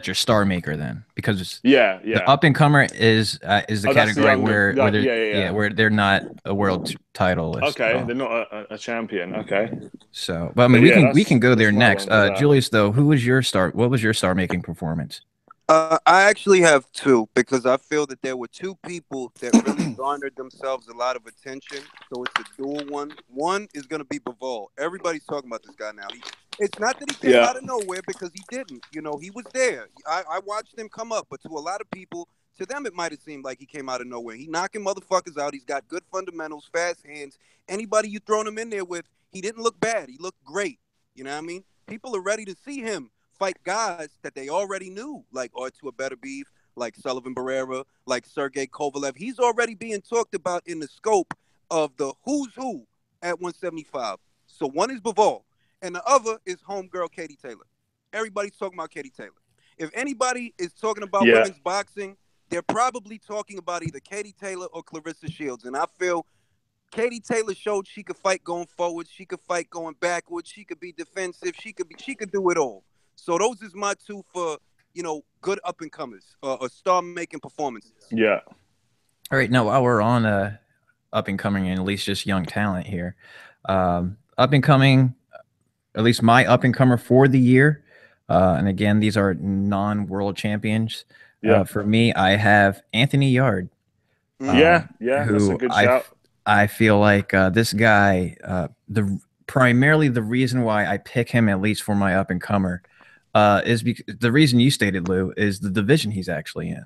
your star maker then, because the up and comer is the category where they're not a world title list. Okay, they're not a champion. Okay, so but I mean we can go there next. Julius, though, who was your star? What was your star making performance? I actually have 2, because I feel that there were 2 people that really garnered themselves a lot of attention. So it's a dual one. One is going to be Bivol. Everybody's talking about this guy now. It's not that he came out of nowhere, because he didn't. He was there. I watched him come up, but to a lot of people, to them it might have seemed like he came out of nowhere. He knocking motherfuckers out. He's got good fundamentals, fast hands. Anybody you thrown him in there with, he didn't look bad. He looked great. You know what I mean? People are ready to see him fight guys that they already knew, like Artur Beterbiev, like Sullivan Barrera, like Sergey Kovalev. He's already being talked about in the scope of the who's who at 175. So one is Bivol, and the other is homegirl Katie Taylor. Everybody's talking about Katie Taylor. If anybody is talking about women's boxing, they're probably talking about either Katie Taylor or Clarissa Shields. And I feel Katie Taylor showed she could fight going forward, she could fight going backwards, she could be defensive, she could do it all. So those is my 2 for, good up-and-comers or star-making performances. Yeah. All right, now while we're on up-and-coming and at least just young talent here, up-and-coming, at least my up-and-comer for the year, and again, these are non-world champions. For me, I have Anthony Yard. Who that's a good shout. I feel like this guy, primarily the reason why I pick him, at least for my up and comer, is because the reason you stated, Lou, is the division he's actually in.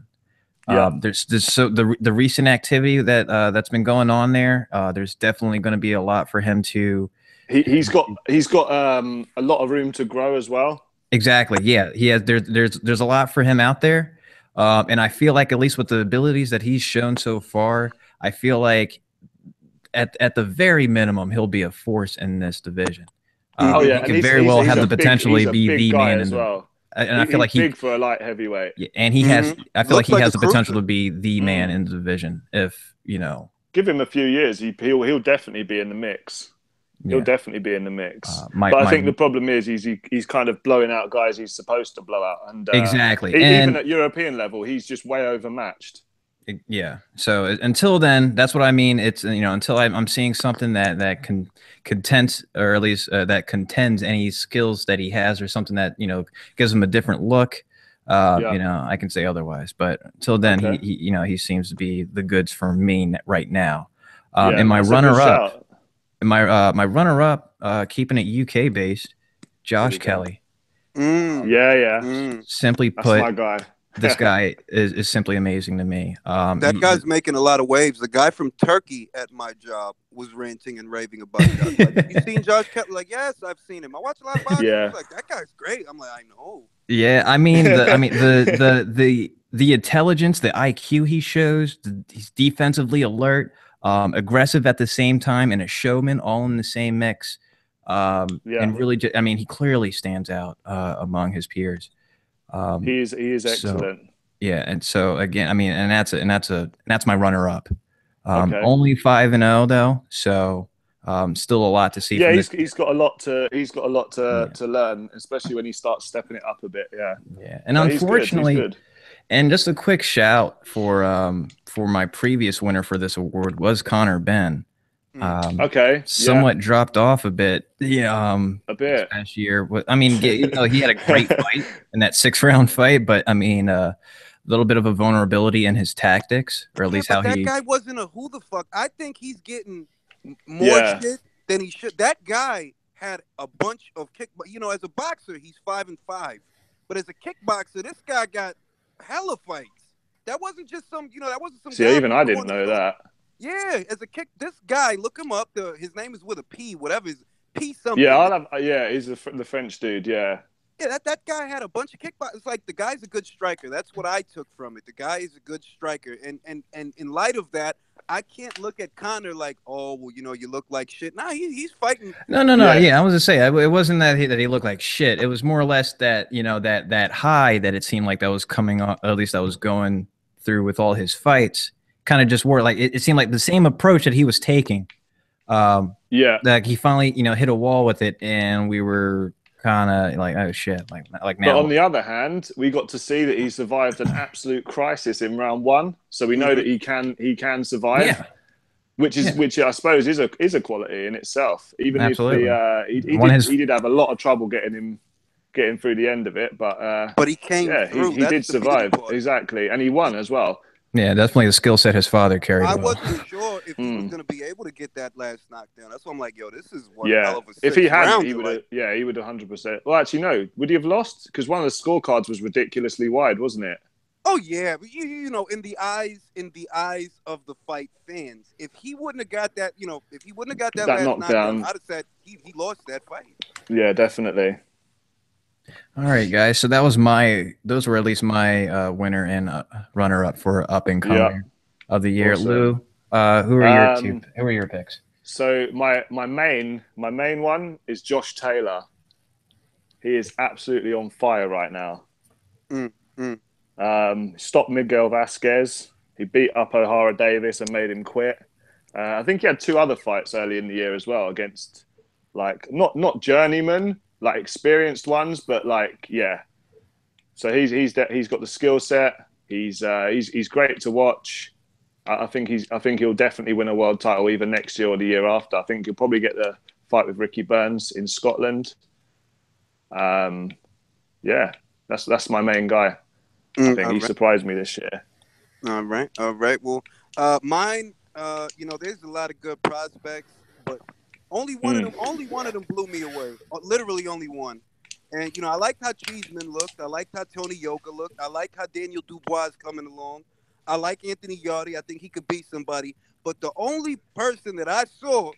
Yeah. There's so the recent activity that's been going on there. There's definitely going to be a lot for him to. He's got a lot of room to grow as well. Exactly. Yeah. He has. There's a lot for him out there, and I feel like, at least with the abilities that he's shown so far, I feel like at the very minimum he'll be a force in this division. He could very well have the potential to be the man as well. And I feel like he's big for a light heavyweight. Yeah, and he has. I feel like he has the potential to be the man in the division. If give him a few years, he'll definitely be in the mix. He'll definitely be in the mix. But I think the problem is he's kind of blowing out guys he's supposed to blow out, and exactly. Even at European level, he's just way overmatched. Yeah. So until then, that's what I mean. It's until I'm seeing something that can contends, or at least that contends any skills that he has, or something that gives him a different look. I can say otherwise. But until then, he seems to be the goods for me right now. And my runner-up. My runner-up, keeping it UK based, G.Alé. Simply put, that's my guy. This guy is simply amazing to me. That guy's making a lot of waves. The guy from Turkey at my job was ranting and raving about that. Like, you seen Josh Kelly? Like, yes, I've seen him. I watch a lot of boxing. He's like, that guy's great. I'm like, I know. Yeah, I mean, the intelligence, the IQ he shows. He's defensively alert, aggressive at the same time, and a showman, all in the same mix. And really, he clearly stands out among his peers. He is excellent. So, yeah, and so again, and that's my runner-up. Only 5-0 though, so still a lot to see. Yeah, he's got a lot to learn, especially when he starts stepping it up a bit. Yeah, and but unfortunately, he's good. And just a quick shout for my previous winner for this award was Connor Ben. Somewhat dropped off a bit. A bit last year. He had a great fight in that 6-round fight, but a little bit of a vulnerability in his tactics, or at least how that guy wasn't a who the fuck. I think he's getting more shit than he should. That guy had a bunch of kick. As a boxer, he's 5-5, but as a kickboxer, this guy got hella fights. That wasn't just some. That wasn't some. See, even I didn't know that. Yeah, as a kick, this guy, look him up. His name is with a P, whatever is P something. Yeah, he's the French dude. Yeah. Yeah, that guy had a bunch of kickboxing. It's like the guy's a good striker. That's what I took from it. The guy is a good striker, and in light of that, I can't look at Connor like, oh, well, you look like shit. Nah, he's fighting. No. Yeah, I was gonna say it wasn't that he looked like shit. It was more or less that that high that it seemed like that was coming on. At least that was going through with all his fights. Kind of just wore like it seemed like the same approach that he was taking. Like he finally hit a wall with it, and we were kind of like, oh shit, like now. But on the other hand, we got to see that he survived an absolute crisis in round 1, so we know that he can survive. Which I suppose is a quality in itself. Even Absolutely. If he did have a lot of trouble getting through the end of it, but he came through. He did survive, exactly, and he won as well. Yeah, definitely the skill set his father carried. I wasn't sure if he was going to be able to get that last knockdown. That's why I'm like, yo, this is one hell of a 6 if he hadn't, he would have. He would 100%. Well, actually, no. Would he have lost? Because one of the scorecards was ridiculously wide, wasn't it? Oh yeah, but in the eyes of the fight fans, if he wouldn't have got that, if he wouldn't have got that last knockdown, I'd have said he lost that fight. Yeah, definitely. All right, guys. So those were at least my winner and runner up for up and coming of the year. Awesome. Lou, who are your picks? So my main one is Josh Taylor. He is absolutely on fire right now. Stopped Miguel Vasquez. He beat up O'Hara Davis and made him quit. I think he had 2 other fights early in the year as well against not journeyman, like experienced ones, but So he's got the skill set. He's great to watch. I think he'll definitely win a world title either next year or the year after. I think he'll probably get the fight with Ricky Burns in Scotland. That's my main guy. I think he surprised me this year. All right. Well, mine. There's a lot of good prospects, but Only one of them blew me away. Literally only one. And I liked how Cheeseman looked. I liked how Tony Yoka looked. I liked how Daniel Dubois is coming along. I like Anthony Yardy. I think he could beat somebody. But the only person that I saw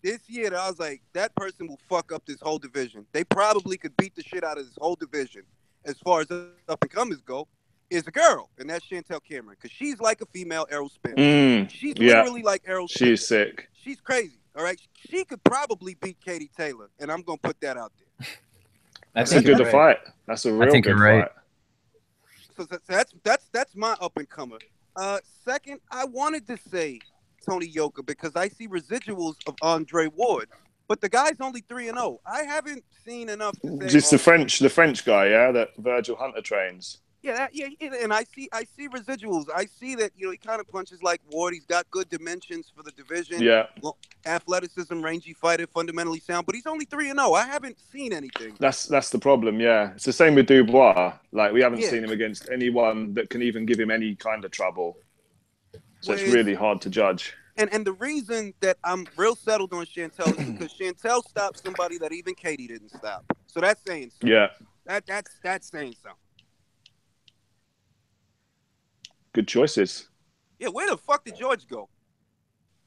this year that I was like, that person will fuck up this whole division. They probably could beat the shit out of this whole division as far as up and comers go, is a girl, and that's Chantel Cameron, because she's like a female Errol Spence. She's literally like Errol Spence. She's sick. She's crazy. All right, she could probably beat Katie Taylor, and I'm gonna put that out there. That's a good fight. That's a real good fight. So that's my up and comer. Second, I wanted to say Tony Yoka because I see residuals of Andre Ward, but the guy's only 3-0. I haven't seen enough to say. Just the French guy, yeah, that Virgil Hunter trains. Yeah, and I see residuals. I see that he kind of punches like Ward. He's got good dimensions for the division. Yeah, athleticism, rangy fighter, fundamentally sound. But he's only 3-0. I haven't seen anything. That's the problem. Yeah, it's the same with Dubois. Like we haven't seen him against anyone that can even give him any kind of trouble. So it's really hard to judge. And the reason that I'm real settled on Chantel is because Chantel stopped somebody that even Katie didn't stop. So that's saying something. Yeah, that's saying something. Good choices. Yeah, where the fuck did George go?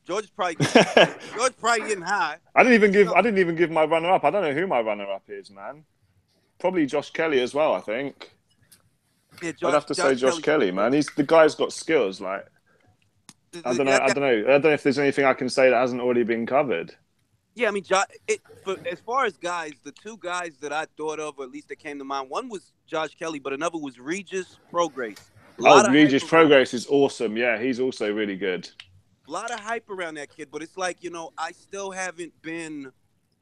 George is probably getting high. I didn't even give my runner up. I don't know who my runner up is, man. Probably Josh Kelly as well, I think. Yeah, I'd have to say Josh Kelly, man. The guy's got skills. Like I don't know if there's anything I can say that hasn't already been covered. Yeah, I mean, as far as guys, the two guys that I thought of, or at least that came to mind, one was Josh Kelly, but another was Regis Prograis. Regis Prograis is awesome. Yeah, he's also really good. A lot of hype around that kid, but it's like, I still haven't been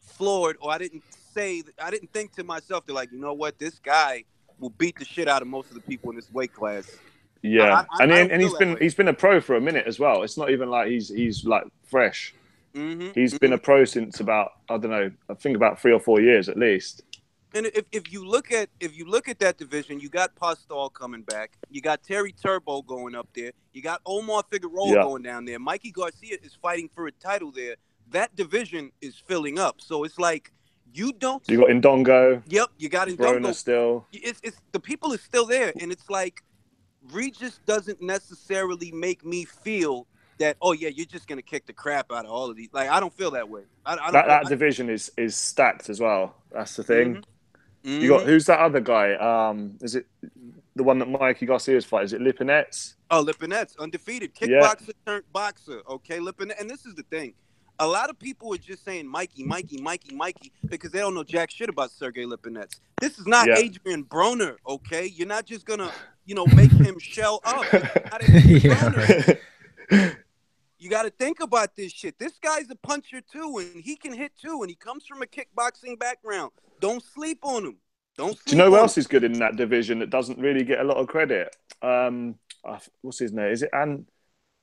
floored, or I didn't think to myself, they're like, you know what, this guy will beat the shit out of most of the people in this weight class. Yeah, and he's been a pro for a minute as well. It's not even like he's like fresh. Mm-hmm, he's been a pro since about, I don't know, I think about 3 or 4 years at least. And if you look at that division, you got Postol coming back, you got Terry Turbo going up there, you got Omar Figueroa going down there, Mikey Garcia is fighting for a title there. That division is filling up, so it's like you got Ndongo. Yep, you got Ndongo Broner still. It's the people is still there, and it's like Regis doesn't necessarily make me feel that, oh yeah, you're just gonna kick the crap out of all of these. Like I don't feel that way. That division is stacked as well. That's the thing. Mm-hmm. You got, who's that other guy? Is it the one that Mikey Garcia's fight? Is it Lipinets? Oh, Lipinets, undefeated kickboxer turned boxer. Okay, Lipinets, and this is the thing. A lot of people are just saying Mikey, because they don't know jack shit about Sergey Lipinets. This is not Adrian Broner, okay? You're not just gonna, make him shell up. You got to think about this shit. This guy's a puncher too, and he can hit too, and he comes from a kickboxing background. Don't sleep on him. Do you know who else is good in that division that doesn't really get a lot of credit? What's his name? Is it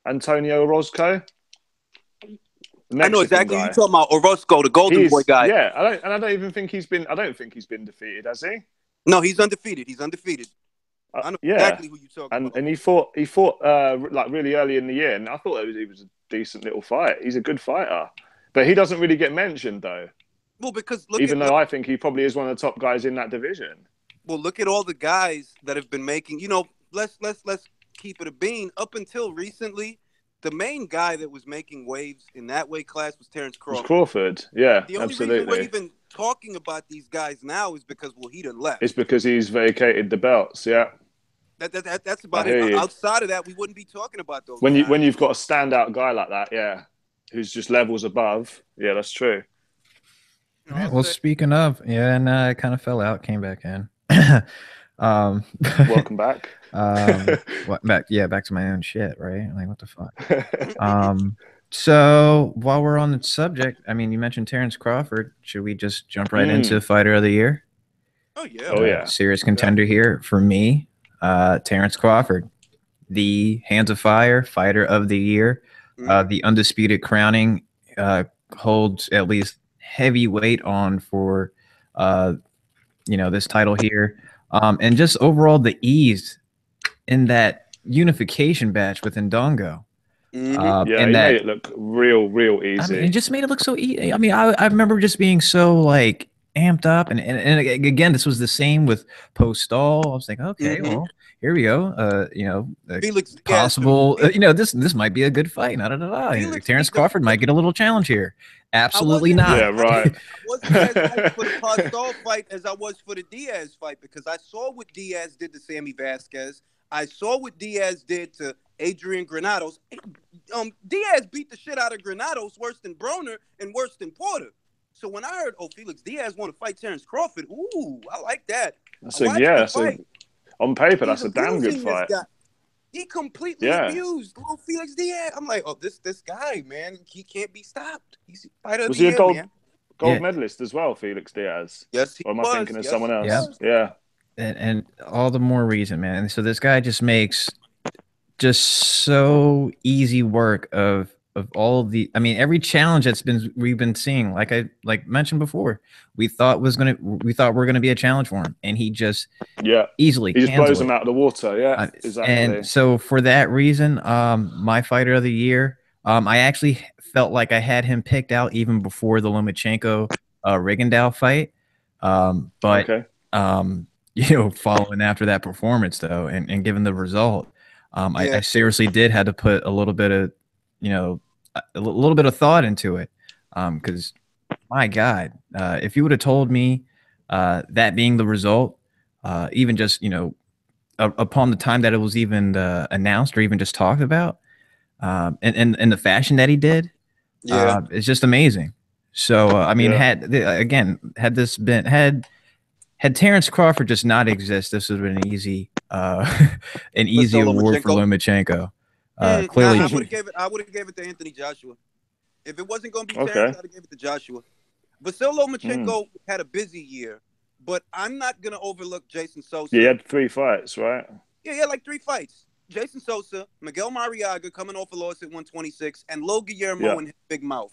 Antonio Orozco? I know exactly who you're talking about. Orozco, the Golden Boy guy. Yeah, I don't even think he's been. I don't think he's been defeated, has he? No, he's undefeated. I know exactly who you're talking about. And he fought like really early in the year, and I thought he was a decent little fight. He's a good fighter, but he doesn't really get mentioned though. Well, because I think he probably is one of the top guys in that division. Well, look at all the guys that have been making. Let's keep it a bean. Up until recently, the main guy that was making waves in that weight class was Terrence Crawford. Yeah, the only absolutely. reason we're even talking about these guys now is because he done left. It's because he's vacated the belts. Yeah. That's about it. Outside of that, we wouldn't be talking about those. When you've got a standout guy like that, who's just levels above, that's true. All right, well, speaking of, and I kind of fell out, came back in. Welcome back. Back to my own shit, right? Like, what the fuck? So while we're on the subject, I mean, you mentioned Terrence Crawford. Should we just jump right into Fighter of the Year? Oh yeah. Oh yeah. Serious contender here for me. Terrence Crawford, the Hands of Fire Fighter of the Year, the undisputed crowning, holds at least heavy weight on for this title here, and just overall the ease in that unification batch with Ndongo. Yeah, he made it look real easy. I mean, it just made it look so easy. I mean, I remember just being so like amped up, and again, this was the same with post-stall. I was like, okay, well, here we go. You know, Felix possible. You know, this might be a good fight. Terrence Crawford might get a little challenge here. Absolutely not. Yeah, right. I wasn't as hyped for the Postol fight as I was for the Diaz fight, because I saw what Diaz did to Sammy Vasquez. I saw what Diaz did to Adrian Granados. Diaz beat the shit out of Granados worse than Broner and worse than Porter. So when I heard, Felix Diaz want to fight Terrence Crawford, ooh, I like that. On paper, that's a damn good fight. He completely abused little Felix Diaz. I'm like, this guy, man, he can't be stopped. He's fighter of the year, man. Gold medalist as well, Felix Diaz. Yes, he or am was. I thinking of someone else? Yeah. And all the more reason, man. And so this guy just makes just so easy work of all of the. I mean, every challenge we've been seeing, like I mentioned before, we thought we're gonna be a challenge for him, and he just easily he just blows him out of the water. Yeah, exactly. And so for that reason, my fighter of the year, I actually felt like I had him picked out even before the Lomachenko Rigondeaux fight, but you know, following after that performance though, and given the result, I seriously did had to put a little bit of, you know, a little bit of thought into it, because my God, if you would have told me that being the result, even just, you know, upon the time that it was even announced or even just talked about, and the fashion that he did, it's just amazing. So I mean, had Terrence Crawford just not exist, this would have been an easy award for Lomachenko. Clearly, I would have gave it to Anthony Joshua. If it wasn't going to be Terrence, I'd have gave it to Joshua. Vasyl Lomachenko had a busy year, but I'm not going to overlook Jason Sosa. He had 3 fights, right? Yeah, he had like 3 fights. Jason Sosa, Miguel Mariaga coming off a loss at 126, and Lil Guillermo and his big mouth.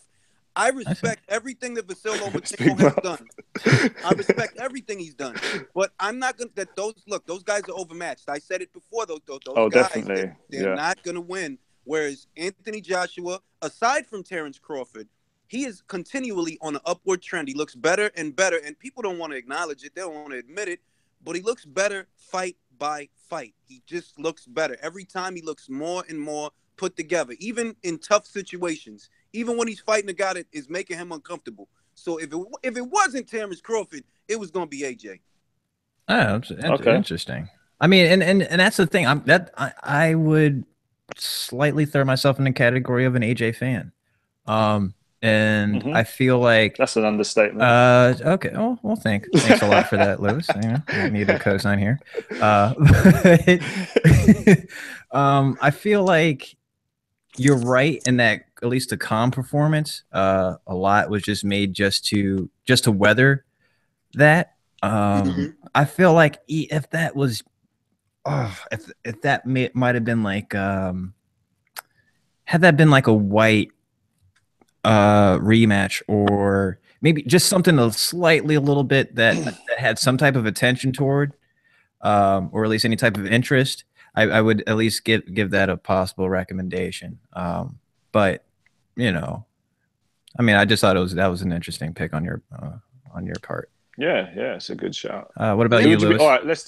I respect everything that Vasyl Lomachenko has done. I respect everything he's done, but I'm not gonna. Those guys are overmatched. I said it before. Those guys, definitely. They're not gonna win. Whereas Anthony Joshua, aside from Terrence Crawford, he is continually on an upward trend. He looks better and better, and people don't want to acknowledge it. They don't want to admit it, but he looks better fight by fight. He just looks better every time. He looks more and more put together, even in tough situations. Even when he's fighting a guy that is making him uncomfortable. So if it wasn't Terrence Crawford, it was going to be AJ. Oh, interesting. I mean, and that's the thing. I would slightly throw myself in the category of an AJ fan. And I feel like that's an understatement. Okay. Oh, well, thanks a lot for that, Lewis. You know, I need a cosign here. I feel like you're right in that at least the calm performance, a lot was just made just to weather that. I feel like if that was, if that might have been like, had that been like a White rematch, or maybe just something a little bit that had some type of attention toward, or at least any type of interest, I would at least give that a possible recommendation. But you know, I mean, I just thought that was an interesting pick on your part. Yeah, it's a good shout. What about you, Lewis? All right, let's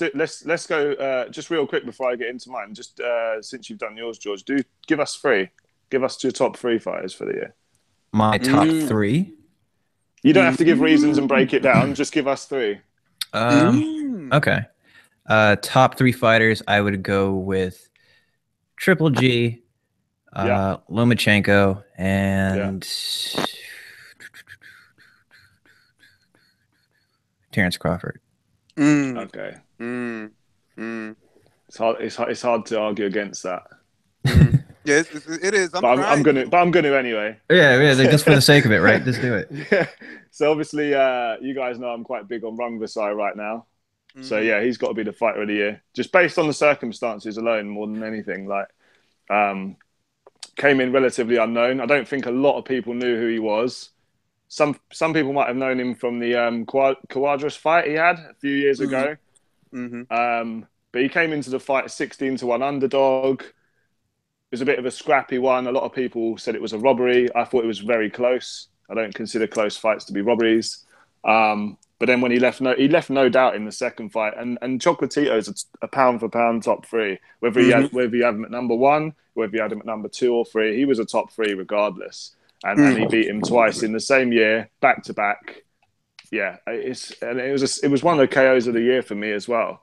go just real quick before I get into mine. Just since you've done yours, George, give us 3. Give us your top 3 fighters for the year. My top 3. You don't have to give reasons and break it down. Just give us 3. Okay. Top 3 fighters, I would go with Triple G, Lomachenko, and Terrence Crawford. Okay. It's hard to argue against that. Yes, it is. I'm gonna anyway. Yeah, just for the sake of it, right? Just do it. Yeah. So obviously, you guys know I'm quite big on Rung Vasai right now. So yeah, he's got to be the fighter of the year, just based on the circumstances alone, more than anything. Like, came in relatively unknown. I don't think a lot of people knew who he was. Some people might have known him from the Quadras fight he had a few years ago. But he came into the fight 16-1 underdog. was a bit of a scrappy one. A lot of people said it was a robbery. I thought it was very close. I don't consider close fights to be robberies. But then when he left no doubt in the second fight. And Chocolatito's a pound for pound top 3. Whether you had him at number 1, whether you had him at number 2 or 3, he was a top 3 regardless. And he beat him twice in the same year, back to back. Yeah, it was one of the KOs of the year for me as well,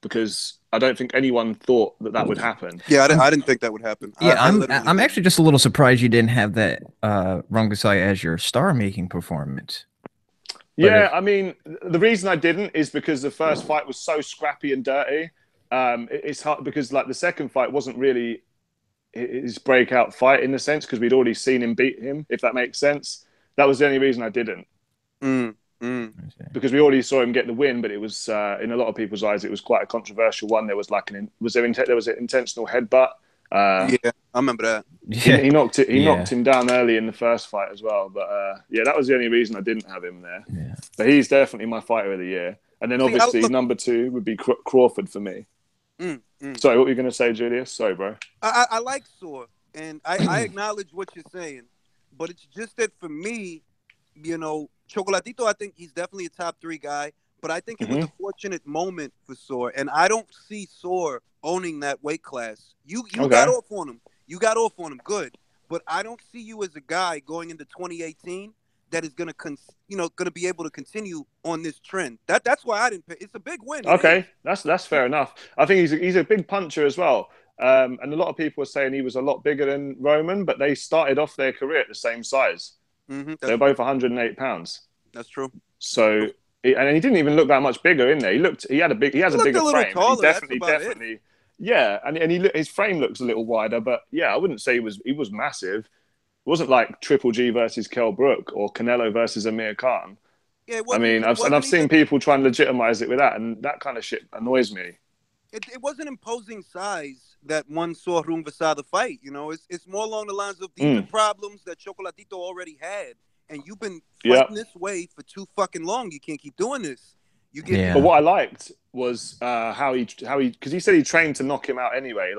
because I don't think anyone thought that would happen. Yeah, I didn't think that would happen. Yeah, I'm actually just a little surprised you didn't have that Rungvisai as your star-making performance. Yeah, I mean, the reason I didn't is because the first fight was so scrappy and dirty. It's hard because like the second fight wasn't really his breakout fight in the sense, because we'd already seen him beat him, if that makes sense. That was the only reason I didn't. Because we already saw him get the win, but it was in a lot of people's eyes, it was quite a controversial one. There was like there was an intentional headbutt. Yeah, I remember that. Yeah. He knocked him down early in the first fight as well. But yeah, that was the only reason I didn't have him there. Yeah. But he's definitely my fighter of the year. And then obviously number 2 would be Crawford for me. Sorry, what were you going to say, Julius? Sorry, bro. I like Soar, and I acknowledge what you're saying, but it's just that for me, you know, Chocolatito, I think he's definitely a top 3 guy, but I think it was a fortunate moment for Soar, and I don't see Soar owning that weight class. You got off on him. You got off on him, good, but I don't see you as a guy going into 2018 that is gonna be able to continue on this trend. That's why I didn't pick. It's a big win. Okay, that's fair enough. I think he's a big puncher as well. And a lot of people are saying he was a lot bigger than Roman, but they started off their career at the same size. They're both 108 pounds. That's true. So, and he didn't even look that much bigger in there. He has a bigger frame. Taller, he definitely, yeah. And his frame looks a little wider, but yeah, I wouldn't say he was massive. It wasn't like Triple G versus Kell Brook or Canelo versus Amir Khan. Yeah, I mean, I've seen people try and legitimize it with that, and that kind of shit annoys me. It wasn't imposing size that one saw Rungvisai the fight. You know, it's more along the lines of these are problems that Chocolatito already had, and you've been fighting this way for too fucking long. You can't keep doing this. But what I liked was how he because he said he trained to knock him out anyway,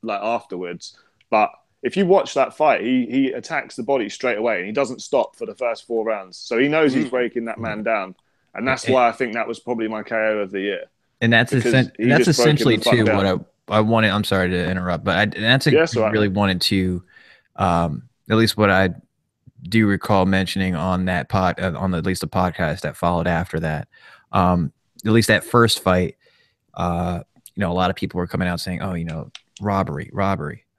like afterwards. But if you watch that fight, he attacks the body straight away, and he doesn't stop for the first 4 rounds. So he knows he's breaking that man down, and that's why I think that was probably my KO of the year. And that's essentially too what I wanted. I'm sorry to interrupt, but really wanted to, at least what I do recall mentioning on that on at least the podcast that followed after that. At least that first fight, you know, a lot of people were coming out saying, "Oh, you know, robbery."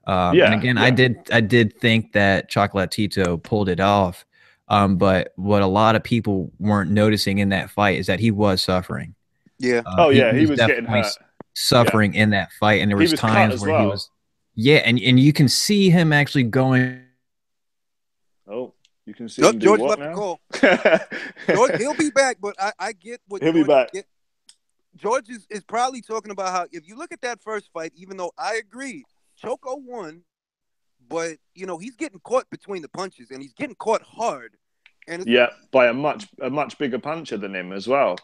And again, I did think that Chocolatito pulled it off, but what a lot of people weren't noticing in that fight is that he was suffering. Yeah. He was getting hurt. Suffering in that fight, and there was times where he was. Yeah, and you can see him actually going. Oh, you can see him do George what left now? The call. George, he'll be back, but I get what he'll be back. George is probably talking about how if you look at that first fight, even though I agree, Choco won, but you know he's getting caught between the punches, and he's getting caught hard. And by a much bigger puncher than him as well.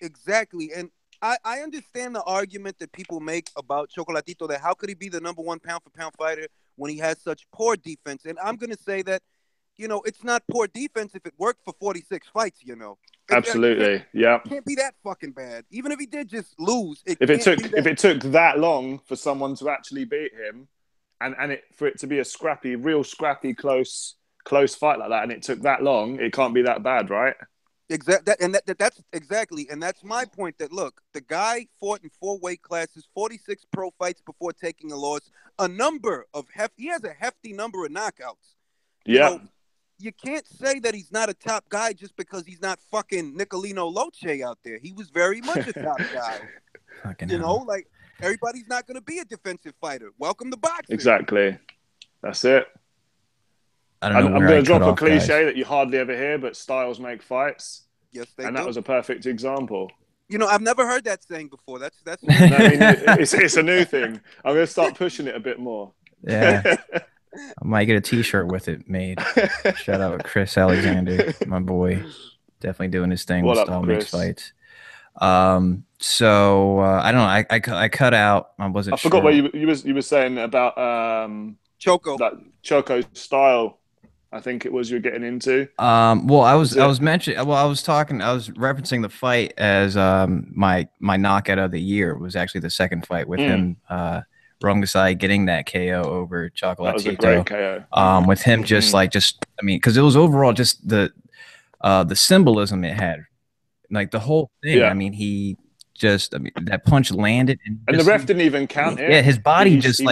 Exactly, and I understand the argument that people make about Chocolatito, that how could he be the number 1 pound-for-pound fighter when he has such poor defense? And I'm going to say that, you know, it's not poor defense if it worked for 46 fights, you know. Absolutely, it can't be that fucking bad. Even if he did just lose. If it took that long for someone to actually beat him, and for it to be a real scrappy, close fight like that, and it took that long, it can't be that bad, right? Exactly, that's exactly, and that's my point. That look, the guy fought in 4 weight classes, 46 pro fights before taking a loss. He has a hefty number of knockouts. You know, you can't say that he's not a top guy just because he's not fucking Nicolino Loche out there. He was very much a top guy. You know, like everybody's not going to be a defensive fighter. Welcome to boxing. Exactly, that's it. I'm going to drop a cliche that you hardly ever hear, but styles make fights. Yes, they do. And that was a perfect example. You know, I've never heard that saying before. That's no, I mean, it's a new thing. I'm going to start pushing it a bit more. Yeah. I might get a T-shirt with it made. Shout out Chris Alexander, my boy. Definitely doing his thing with style makes fights. So I don't know. I cut out. I wasn't. I forgot sure. what you were saying about Choco. that Choco style. I think it was you're getting into. Well, I was mentioning. Well, I was referencing the fight as my knockout of the year was actually the second fight with him. Rungvisai getting that KO over Chocolatito. That was a great KO. With him I mean, because it was overall just the symbolism it had, like the whole thing. Yeah. I mean, that punch landed, and the ref didn't even count it. Yeah, his body he just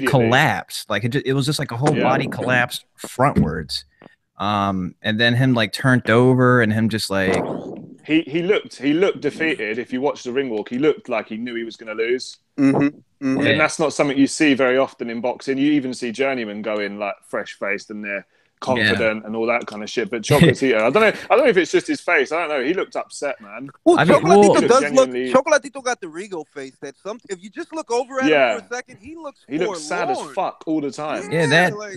collapsed. Like it was just like a whole body collapsed frontwards. And then him like turned over, and him just like he looked defeated. If you watch the ring walk, he looked like he knew he was going to lose. And that's not something you see very often in boxing. You even see journeymen go in like fresh faced and they're confident and all that kind of shit. But Chocolatito, I don't know if it's just his face. I don't know. He looked upset, man. Well, Chocolatito does look. Chocolatito got the Regal face. If you you look over at him for a second, he looks sad as fuck all the time. Yeah,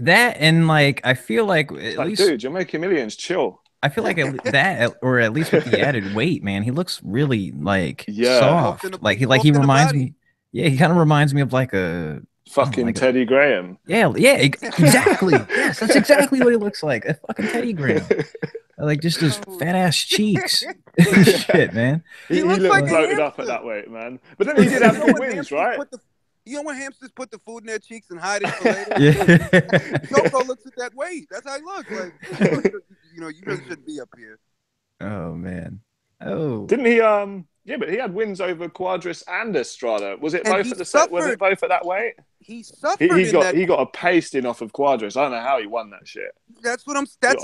that and like I feel like at least, dude, you're making millions. Chill. I feel like that, or at least with the added weight, man, he looks really like soft. Like he reminds me. Yeah, he kind of reminds me of like a fucking Teddy Graham. Yeah, exactly. Yes, that's exactly what he looks like. A fucking Teddy Graham. Like just his fat ass cheeks. Shit, man. He looked like bloated up at that weight, man. But then he did have some wins, right? You know when hamsters put the food in their cheeks and hide it for later? Choco looks at that weight. That's how he looks. Like, you really shouldn't be up here. Oh man. Oh. Didn't he? Yeah, but he had wins over Quadras and Estrada. Was it both at the set? Was it both at that weight? He suffered. He got a pasting off of Quadras. I don't know how he won that shit. That's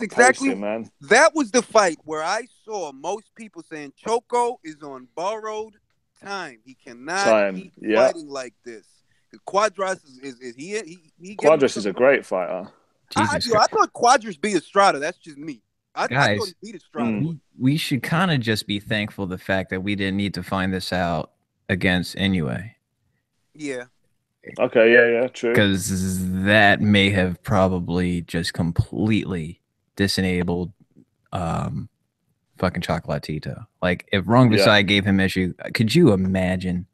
exactly. Man. That was the fight where I saw most people saying Choco is on borrowed time. He cannot keep fighting like this. Quadras is he Quadras is a great fighter. I thought Quadras beat Estrada. That's just me. I thought he beat Estrada. We should kind of just be thankful the fact that we didn't need to find this out against Inoue. Yeah. Okay, yeah, true. Because that may have probably just completely disabled fucking Chocolatito. Like, if Rungvisai gave him issue, could you imagine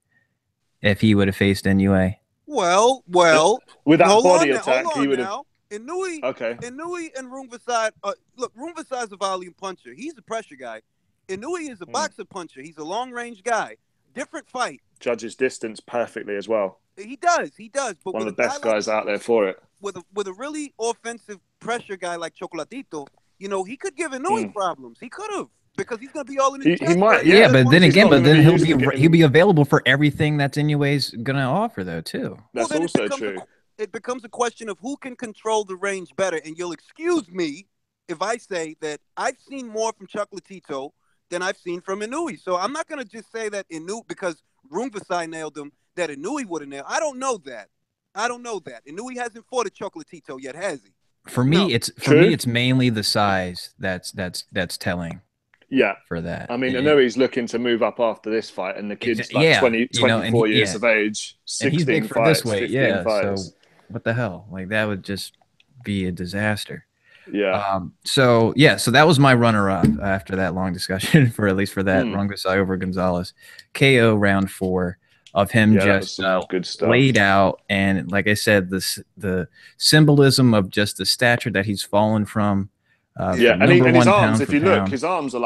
if he would have faced Inoue? Well. With that body attack, he would have... Inoue and Rungvisai, look, Rungvisai is a volume puncher. He's a pressure guy. Inoue is a boxer puncher. He's a long-range guy. Different fight. Judges distance perfectly as well. He does. But one of the best guys out there for it. With a really offensive pressure guy like Chocolatito, he could give Inoue problems. He could have. Because he's gonna be all in his chest. He might, but then he'll be available for everything that's Inoue's gonna offer, though, too. That's also true. It becomes a question of who can control the range better. And you'll excuse me if I say that I've seen more from Chocolatito than I've seen from Inoue. So I'm not going to just say that Inoue, because Rungvisai nailed him, that Inoue would have nailed. I don't know that. Inoue hasn't fought a Chocolatito yet, has he? For me, it's mainly the size that's telling. Yeah, for that. I mean, I know he's looking to move up after this fight, and the kid's like 24 years of age, 16 fights, 15 fights. So what the hell? Like, that would just be a disaster. Yeah. So that was my runner-up after that long discussion for that Rungvisai over Gonzalez. KO round 4 of him just good stuff. Laid out, and like I said, the symbolism of just the stature that he's fallen from. And his arms, if you look, his arms are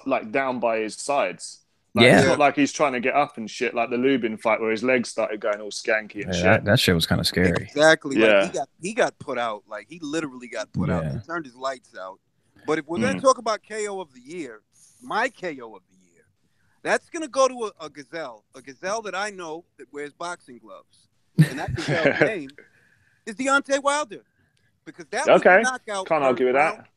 like down by his sides. Like, it's not like he's trying to get up and shit, like the Lubin fight where his legs started going all skanky and shit. That shit was kind of scary. Exactly. Yeah. Like he got put out. Like, he literally got put out. He turned his lights out. But if we're going to talk about KO of the year, my KO of the year, that's going to go to a gazelle that I know that wears boxing gloves. And that gazelle's name is Deontay Wilder. Because that was a knockout. Can't argue with that.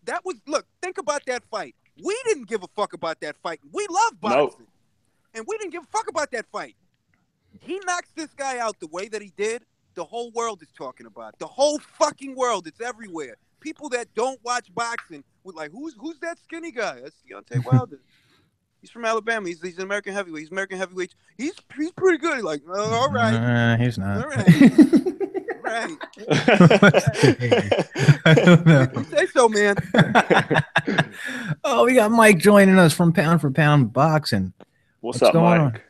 That was, look, think about that fight. We didn't give a fuck about that fight. We love boxing. And we didn't give a fuck about that fight. He knocks this guy out the way that he did. The whole world is talking about it. The whole fucking world. It's everywhere. People that don't watch boxing were like, who's that skinny guy? That's Deontay Wilder. He's from Alabama. He's an American heavyweight. He's American heavyweight. He's pretty good. Like, all right. He's not. All right. Right. I don't know. You say so, man. Oh, we got Mike joining us from Pound for Pound Boxing. What's up, going Mike?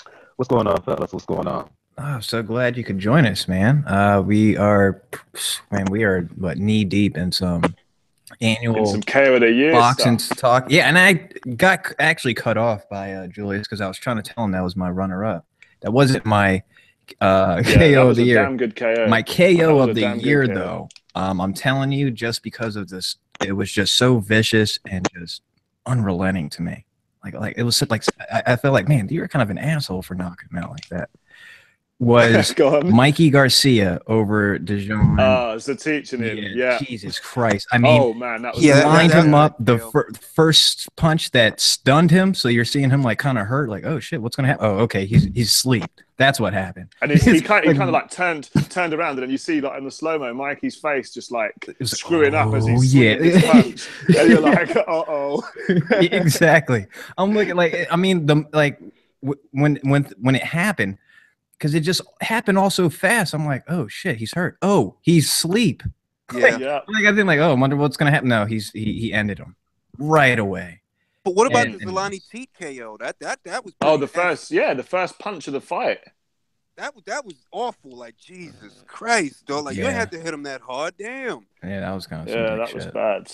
on? What's going on, fellas? What's going on? Oh, so glad you could join us, man. We are what, knee deep in some annual some KO of the year boxing stuff. talk. Yeah, and I got actually cut off by Julius because I was trying to tell him that was my runner-up. That wasn't my KO of the year. Damn good KO. My KO of the year, though. I'm telling you, just because of this, it was just so vicious and just unrelenting to me. Like it was like I felt like, man, you're kind of an asshole for knocking him out like that. Was Mikey Garcia over DeJohn. Oh, it's the teaching him. Yeah. Jesus Christ. I mean, oh man, that was lined him up the first punch that stunned him. So you're seeing him like kind of hurt, like, oh shit, what's gonna happen? Oh, okay, he's asleep. That's what happened. And he kind of like turned around, and then you see like in the slow mo, Mikey's face just like screwing up as he's swinging his punch, and you're like, Exactly. I'm looking like, I mean, when it happened. Because it just happened all so fast. I'm like, oh shit, he's hurt. Oh, he's asleep. Yeah. Like I think like, oh, I wonder what's gonna happen. No, he ended him right away. But what about the Zolani Teat KO? That was the first punch of the fight. That was awful. Like, Jesus Christ, dog. Like you had to hit him that hard. Damn. Yeah, that was kind of that was bad.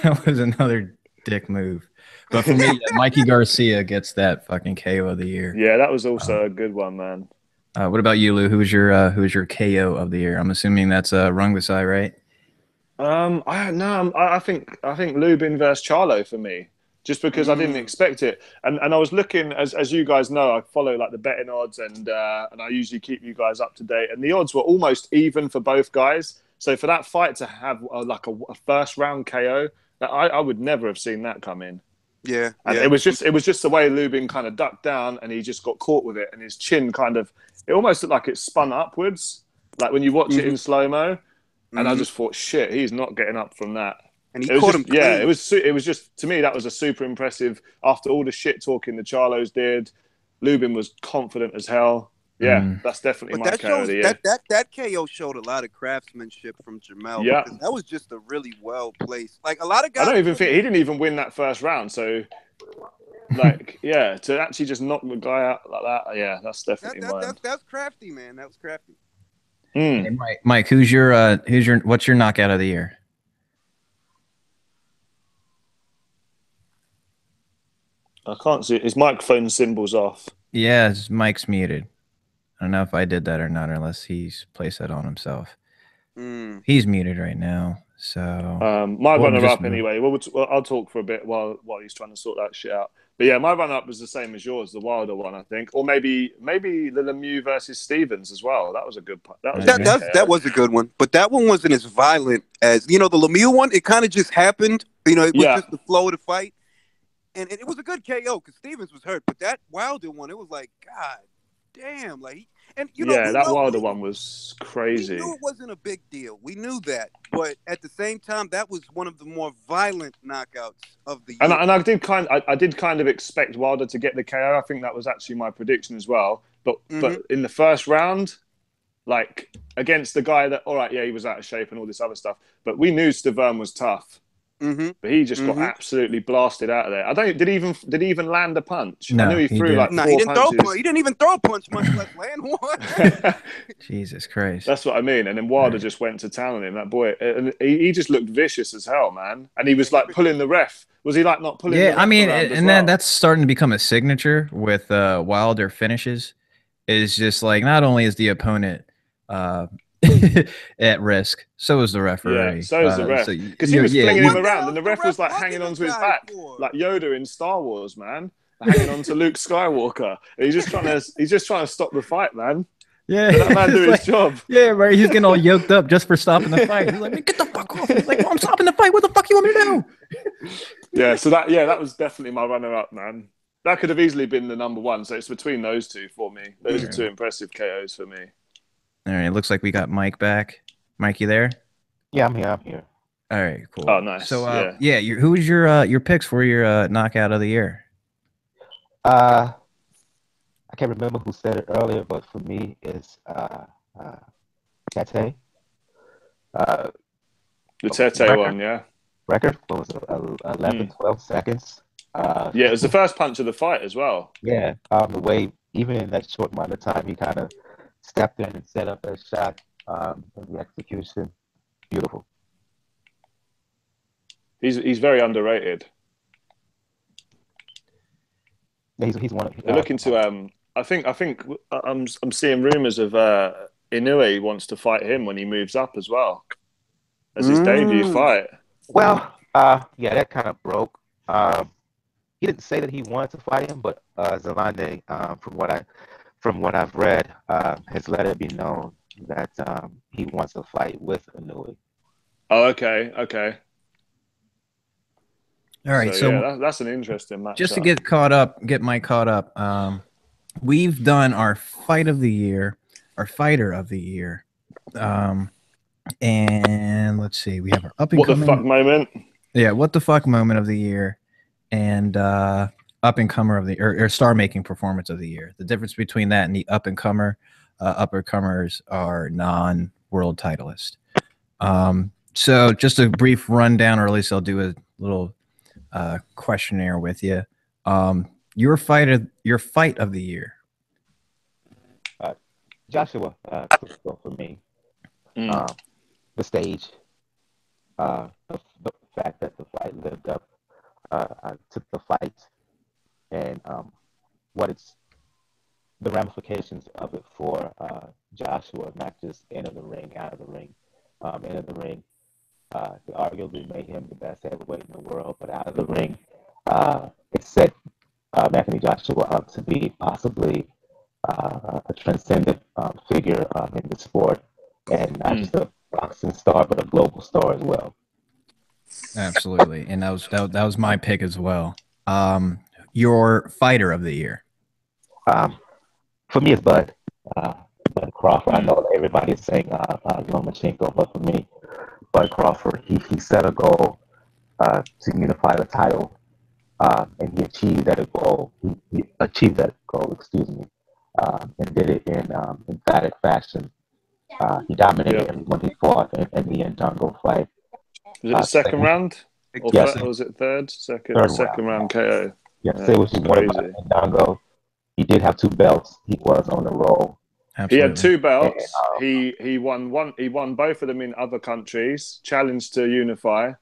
That was another dick move. But for me, Mikey Garcia gets that fucking KO of the year. Yeah, that was also a good one, man. What about you, Lou? Who's your KO of the year? I'm assuming that's Rungvisai, right? I think Lubin versus G.Alé for me, just because I didn't expect it, and I was looking, as you guys know, I follow like the betting odds, and I usually keep you guys up to date, and the odds were almost even for both guys. So for that fight to have a first round KO, I would never have seen that come in. Yeah, and it was just the way Lubin kind of ducked down and he just got caught with it, and his chin it almost looked like it spun upwards, like when you watch it in slow mo. And I just thought, shit, he's not getting up from that. And he caught him clean. Yeah, it was just, to me, that was a super impressive. After all the shit talking the Charlos did, Lubin was confident as hell. Yeah, that's definitely my KO of the year. That KO showed a lot of craftsmanship from Jamel. Yeah, that was just a really well placed. Like a lot of guys, I don't even think he didn't even win that first round. So, like, yeah, to actually just knock the guy out like that, yeah, that's definitely that's crafty, man. That was crafty. Hey, Mike, what's your knockout of the year? I can't see his microphone symbol's off. Yeah, his mic's muted. I don't know if I did that or not, unless he's placed that on himself. He's muted right now, so my runner-up anyway. Well, I'll talk for a bit while he's trying to sort that shit out. But yeah, my runner-up was the same as yours, the Wilder one, I think, or maybe the Lemieux versus Stevens as well. That was a good. That was a good one, but that one wasn't as violent as the Lemieux one. It kind of just happened. It was just the flow of the fight, and it was a good KO because Stevens was hurt. But that Wilder one, it was like, God damn, like. And that Wilder one was crazy. We knew it wasn't a big deal. We knew that, but at the same time, that was one of the more violent knockouts of the year. And I did kind of expect Wilder to get the KO. I think that was actually my prediction as well. But in the first round, like against the guy that, all right, yeah, he was out of shape and all this other stuff. But we knew Stavern was tough. But he just got absolutely blasted out of there. Did he even land a punch? No, I knew he threw like four he didn't punches. He didn't even throw a punch, much less land one. Jesus Christ. That's what I mean. And then Wilder just went to town on him, that boy. And he just looked vicious as hell, man. And he was like pulling the ref. Was he like not pulling the ref? I mean, and then that's starting to become a signature with Wilder finishes. Is just like, not only is the opponent at risk, so is the referee. Yeah, so is the ref. Because he was flinging him around, and the ref was like hanging onto his back, like Yoda in Star Wars, man, hanging on to Luke Skywalker. And he's just trying to stop the fight, man. Yeah, let that man do his job. Yeah, right. He's getting all yoked up just for stopping the fight. He's like, get the fuck off. He's like, well, I'm stopping the fight. What the fuck you want me to do? Yeah, so that was definitely my runner-up, man. That could have easily been the number one. So it's between those two for me. Those are two impressive KOs for me. All right, it looks like we got Mike back. Mike, you there? Yeah, I'm here. All right, cool. Oh, nice. So, who was your picks for your knockout of the year? I can't remember who said it earlier, but for me, it's Tete. The Tete one, yeah. Record was 11, 12 seconds. Yeah, it was the first punch of the fight as well. Yeah, the way even in that short amount of time, he kind of stepped in and set up that shot, and the execution, beautiful. He's very underrated. Yeah, he's one of. They're looking to I think I'm seeing rumors of Inoue wants to fight him when he moves up as well as his debut fight. Well, yeah, that kind of broke. He didn't say that he wanted to fight him, but Zelande, from what I've read, has let it be known that he wants to fight with Inoue. Oh, okay. All right, so yeah, that's an interesting match. Just to get Mike caught up. We've done our fight of the year, our fighter of the year, and let's see, we have our up and what the fuck moment. Yeah, what the fuck moment of the year, and up and comer of the or star making performance of the year. The difference between that and the up and comer, upper comers are non-world titleist. So just a brief rundown, or at least I'll do a little questionnaire with you. Your fight of the year. Joshua Crystal for me. The stage, the fact that the fight lived up to the fight, and the ramifications of it for Joshua, not just in the ring, out of the ring, in the ring. They arguably made him the best heavyweight in the world, but out of the ring, it set Anthony Joshua up to be possibly a transcendent figure in the sport, and not just a boxing star, but a global star as well. Absolutely, and that was my pick as well. Your fighter of the year. For me, it's Bud Crawford. I know that everybody is saying Lomachenko, but for me, Bud Crawford, he set a goal to unify the title, and he achieved that goal. He achieved that goal, excuse me, and did it in emphatic fashion. He dominated everyone he fought in the Ndongo fight. Was it the second round? Or was it third? Second round KO. Yeah, say what you want about Ndongo. He did have 2 belts. He was on the roll. Absolutely. He had 2 belts. And, he won one. He won both of them in other countries. Challenged to unify,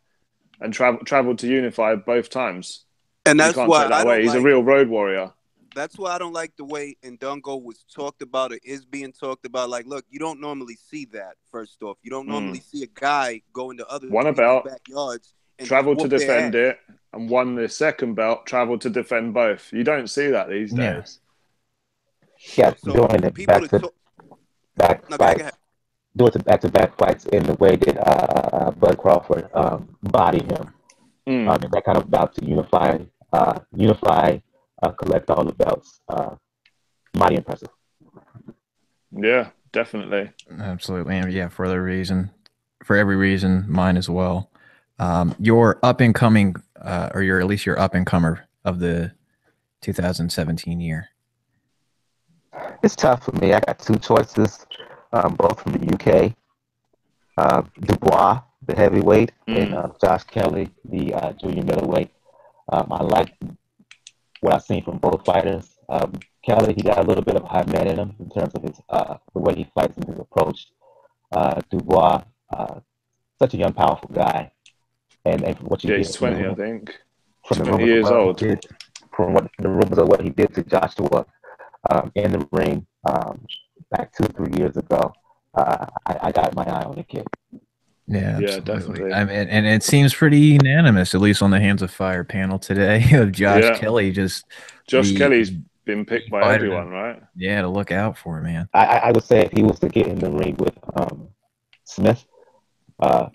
and traveled to unify both times. And that's why I don't He's a real road warrior. That's why I don't like the way Ndongo was talked about or is being talked about. Like, look, you don't normally see that. First off, you don't normally see a guy go into other backyards and traveled to defend it, and won the second belt. Traveled to defend both. You don't see that these days. Yeah, doing it back-to-back fights in the way that Bud Crawford bodied him. That kind of bout to unify, collect all the belts. Mighty impressive. Yeah, definitely. Absolutely. And yeah, for every reason, mine as well. Your up and coming, or at least your up and comer of the 2017 year. It's tough for me. I got 2 choices, both from the UK. Dubois, the heavyweight, and Josh Kelly, the junior middleweight. I like what I've seen from both fighters. Kelly, he got a little bit of a high man in him in terms of his the way he fights and his approach. Dubois, such a young, powerful guy, and from what you he's 20, I think. From 20 years old. From what the rumors of what he did to Joshua in the ring back 2 or 3 years ago, I got my eye on the kid. Yeah, definitely. I mean, and it seems pretty unanimous, at least on the Hands of Fire panel today, of Josh Kelly. Josh Kelly's been picked by everyone, right? Yeah, to look out for, man. I would say if he was to get in the ring with Smith, I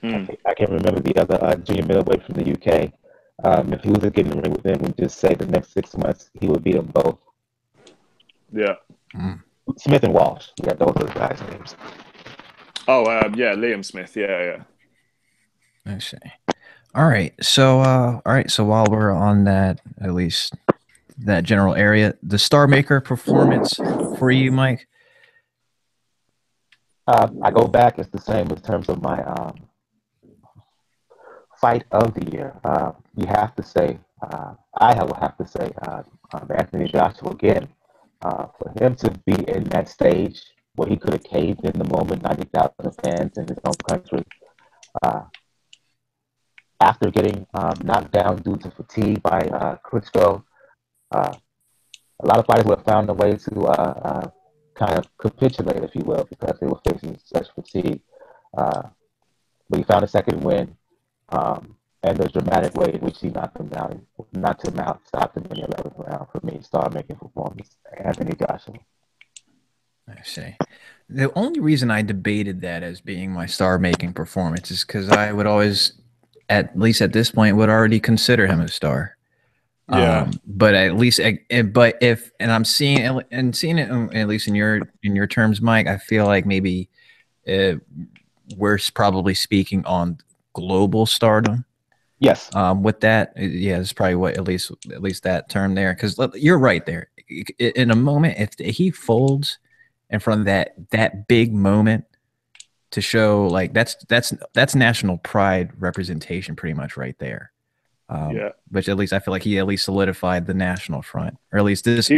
can't remember the other junior middleweight from the UK. If he was to get in the ring with them, we'd just say the next 6 months he would beat them both. Yeah. Smith and Walsh. Yeah, those are the guys' names. Oh, Liam Smith. Yeah. I see. All right. So while we're on that, at least that general area, the Star Maker performance for you, Mike? I go back. It's the same in terms of my fight of the year. You have to say I will have to say Anthony Joshua again. For him to be in that stage where he could have caved in the moment, 90,000 fans in his home country, after getting knocked down due to fatigue by Klitschko, a lot of fighters would have found a way to kind of capitulate, if you will, because they were facing such fatigue. But he found a second win, and the dramatic way in which he knocked him down, knocked him out, stopped him in the 11th round. For me, star-making performance, Anthony Joshua. I see. The only reason I debated that as being my star-making performance is because I would always, at least at this point, would already consider him a star. Yeah. But at least, but if, and I'm seeing it, at least in your terms, Mike, I feel like maybe we're probably speaking on global stardom. Yes. With that, yeah, it's probably what at least that term there, because you're right there. In a moment, if he folds in front of that big moment to show, like, that's national pride representation pretty much right there. Yeah, which at least I feel like he at least solidified the national front, or at least this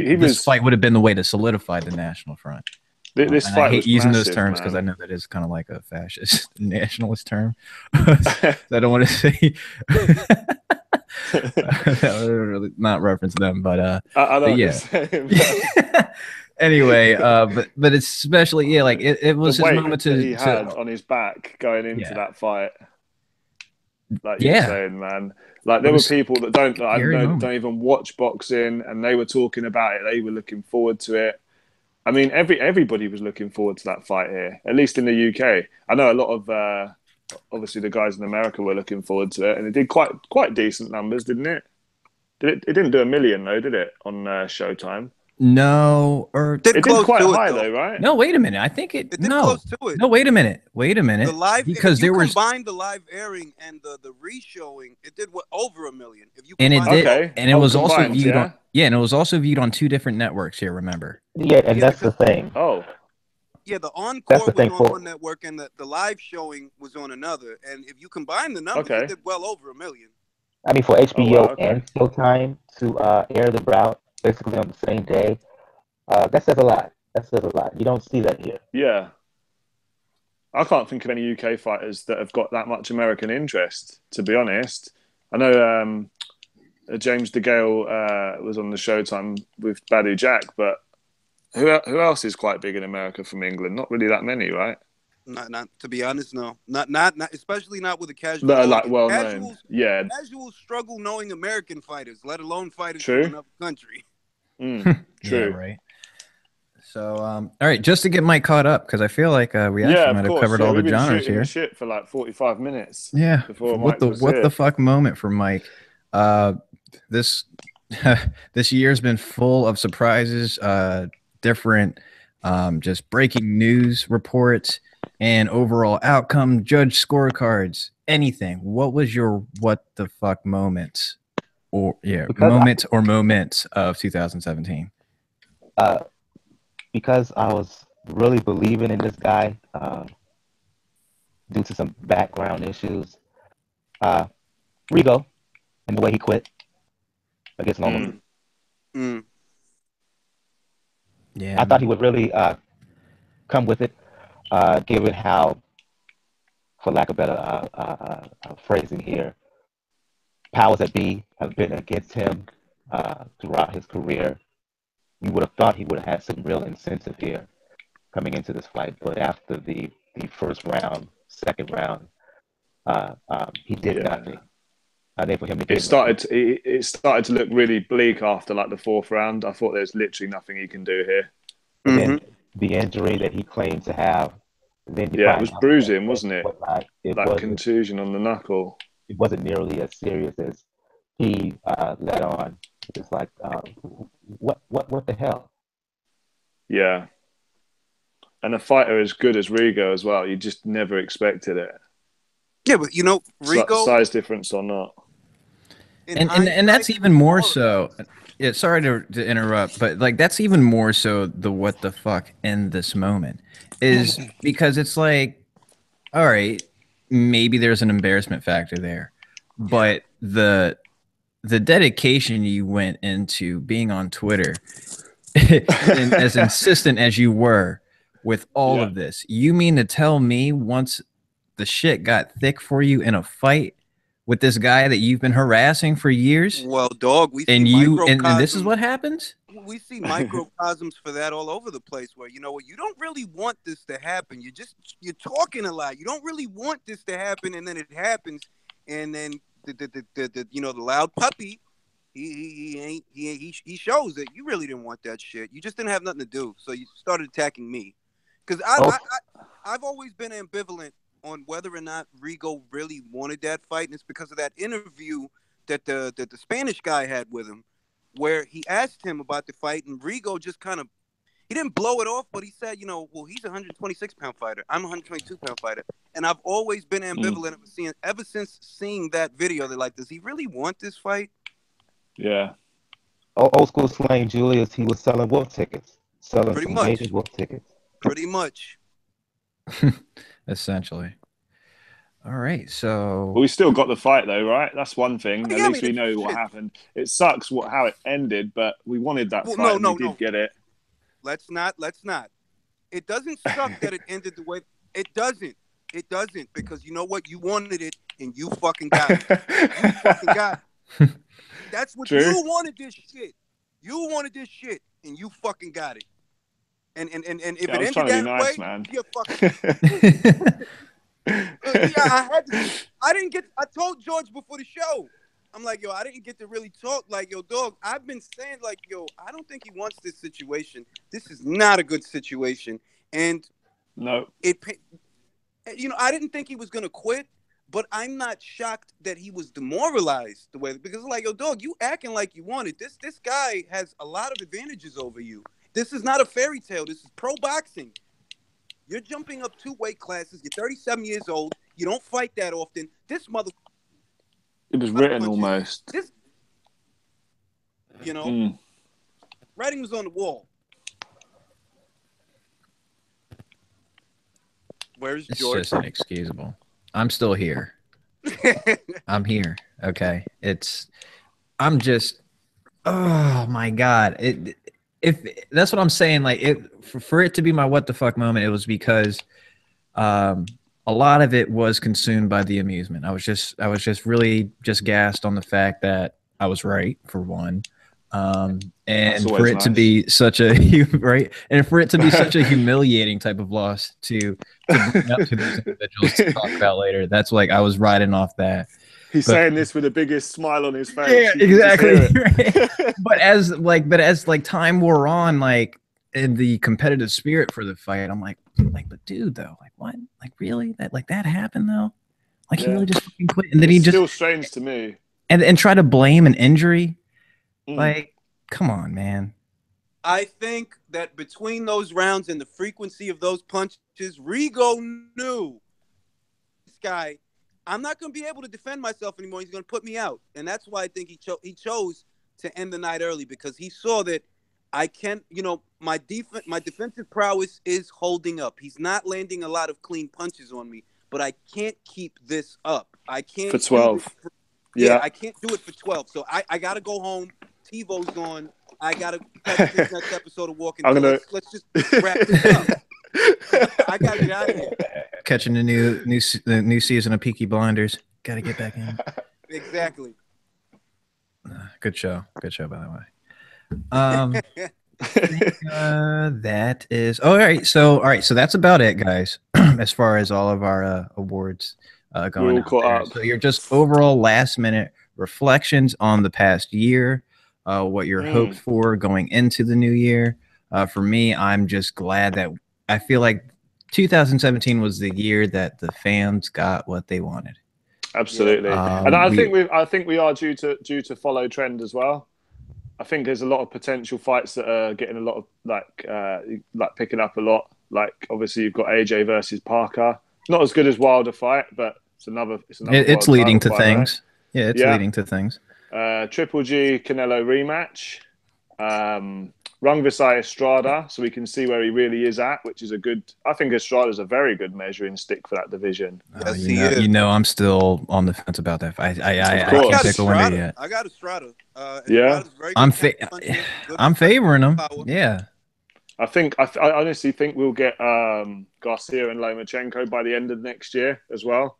fight would have been the way to solidify the national front. This fight, I hate was using massive, those terms because I know that is kind of like a fascist nationalist term. I don't want to say that would really not reference them, but I know. Yeah. Anyway, but it's especially like it was his moment he had on his back going into that fight. Like you're saying, man. Like there were people that don't even watch boxing, and they were talking about it. They were looking forward to it. I mean, everybody was looking forward to that fight here, at least in the UK. I know a lot of obviously the guys in America were looking forward to it, and it did quite decent numbers, didn't it? It didn't do 1 million though, did it, on Showtime? No, or it did quite high though, right? No, wait a minute. I think it did close to it. No, wait a minute. The live, because there was combined the live airing and the re-showing, it did over 1 million. If you and it was also viewed on and it was also viewed on 2 different networks here. Remember? Yeah, and that's the thing. Oh, yeah, the encore was on one network and the live showing was on another. And if you combine the numbers, it did well over 1 million. I mean, for HBO and Showtime to air the bout basically on the same day, that says a lot. You don't see that here. Yeah. I can't think of any UK fighters that have got that much American interest, to be honest. I know James DeGale was on the Showtime with Badu Jack, but who else is quite big in America from England? Not really that many, right? Not to be honest, no. Not especially not with the casual. No, like well known. Yeah. Casuals struggle knowing American fighters, let alone fighters from another country. True. Yeah, right. So, all right, just to get Mike caught up, because I feel like we actually might have covered all the genres here. Shit for like 45 minutes. Yeah. What the fuck moment for Mike? This this year's been full of surprises, different, just breaking news reports, and overall outcome, judge scorecards, anything. What was your what the fuck moments, or moments of 2017? Because I was really believing in this guy due to some background issues. Rigo and the way he quit against Loma. Yeah, I thought he would really come with it, given how, for lack of better phrasing here, powers that be have been against him throughout his career. You would have thought he would have had some real incentive here coming into this fight, but after the first round, second round, he did nothing. For him to it started to look really bleak after like the 4th round. I thought there's literally nothing he can do here. And then the injury that he claimed to have. Then it was bruising, wasn't it? That contusion on the knuckle. It wasn't nearly as serious as he let on. It's like, what the hell? Yeah. And a fighter as good as Rigo as well, you just never expected it. Yeah, but Rigo, size difference or not. And that's even more so. Yeah, sorry to interrupt, but like that's even more so the what the fuck in this moment is because it's like, all right, maybe there's an embarrassment factor there, but the the dedication you went into being on Twitter, and as insistent as you were with all of this, you mean to tell me once the shit got thick for you in a fight with this guy that you've been harassing for years? Well, dog, we and see you and this is what happens? We see microcosms for that all over the place, where you know what, you don't really want this to happen. You're talking a lot. You don't really want this to happen, and then it happens, and then the you know, the loud puppy, he shows that you really didn't want that shit. You just didn't have nothing to do, so you started attacking me. Because I've always been ambivalent on whether or not Rigo really wanted that fight, and it's because of that interview that the Spanish guy had with him, where he asked him about the fight, and Rigo just kind of, he didn't blow it off, but he said, you know, well, he's a 126-pound fighter. I'm a 122-pound fighter. And I've always been ambivalent ever since seeing that video. They're like, does he really want this fight? Yeah. Old school slang, Julius, he was selling wolf tickets. Selling Pretty some much. major wolf tickets. Pretty much. Essentially. All right, so we still got the fight though, right? That's one thing. Yeah, At least we know what happened. It sucks how it ended, but we wanted that fight. We did get it. Let's not. It doesn't suck that it ended the way it doesn't. It doesn't, because you know what? You wanted it and you fucking got it. You fucking got it. That's what you wanted, this shit. You wanted this shit and you fucking got it. And if it ended that way, man. You're fucking I told George before the show, I'm like, yo, I didn't get to really talk. Like, yo, dog, I've been saying, like, yo, I don't think he wants this situation. This is not a good situation. And no, you know, I didn't think he was gonna quit, but I'm not shocked that he was demoralized the way, because like, yo, dog, you acting like you want it. This guy has a lot of advantages over you. This is not a fairy tale. This is pro boxing. You're jumping up 2 weight classes. You're 37 years old. You don't fight that often. This mother. It was written almost. This, you know, writing was on the wall. Where's George? It's just inexcusable. I'm still here. I'm here. Okay. I'm just, oh my God. If that's what I'm saying, like for it to be my what the fuck moment, it was because a lot of it was consumed by the amusement. I was just really just gassed on the fact that I was right, for one. And for it to be such a right, and for it to be such a humiliating type of loss to bring up to these individuals to talk about later. That's like I was riding off that. He's saying this with the biggest smile on his face. Yeah, exactly. Right. But as time wore on, like in the competitive spirit for the fight, I'm like, but dude, though, like what? Like really? That happened though? Like he really just fucking quit, and then he just still strange to me. And try to blame an injury. Like, come on, man. I think that between those rounds and the frequency of those punches, Rigo knew this guy, I'm not going to be able to defend myself anymore. He's going to put me out. And that's why I think he chose to end the night early, because he saw that I can't, you know, my defensive prowess is holding up. He's not landing a lot of clean punches on me, but I can't keep this up. I can't. For 12. Yeah, I can't do it for 12. So I got to go home. TiVo's gone. I got to catch this next episode of Walking Dead. Let's just wrap this up. I got to get out of here. Catching the new season of Peaky Blinders. Got to get back in. Exactly. Good show. Good show, by the way. That is all right. So that's about it, guys. As far as all of our awards going out there. So you're just overall last minute reflections on the past year, what you're hoped for going into the new year. For me, I'm just glad that I feel like 2017 was the year that the fans got what they wanted. Absolutely, and I think we are due to follow trend as well. I think there's a lot of potential fights that are getting a lot of like picking up a lot. Like obviously you've got AJ versus Parker. Not as good as Wilder fight, but it's another. It's leading to things. Right? Yeah, it's leading to things. Triple G Canelo rematch. Rungvisai Estrada, so we can see where he really is at, which is a good. I think Estrada's a very good measuring stick for that division. Yes, you know, I'm still on the fence about that. I can't pick a winner yet. I got Estrada. Yeah, I'm favoring him. Power. Yeah. I honestly think we'll get Garcia and Lomachenko by the end of next year as well.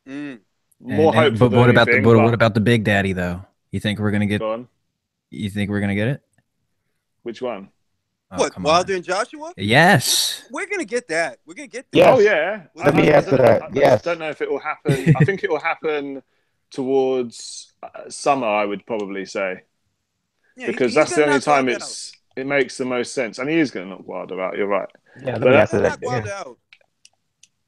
More hopeful. But what about the Big Daddy though? You think we're gonna get? You think we're gonna get it? Which one? Oh, what, Wilder and Joshua? Yes. We're gonna get that. We're gonna get that. Yes. Oh yeah. Let me answer that. Yes. I don't know if it will happen. I think it will happen towards summer. I would probably say, because that's the only time it makes the most sense, and he is going to knock Wilder out. You're right. Yeah, let me answer that.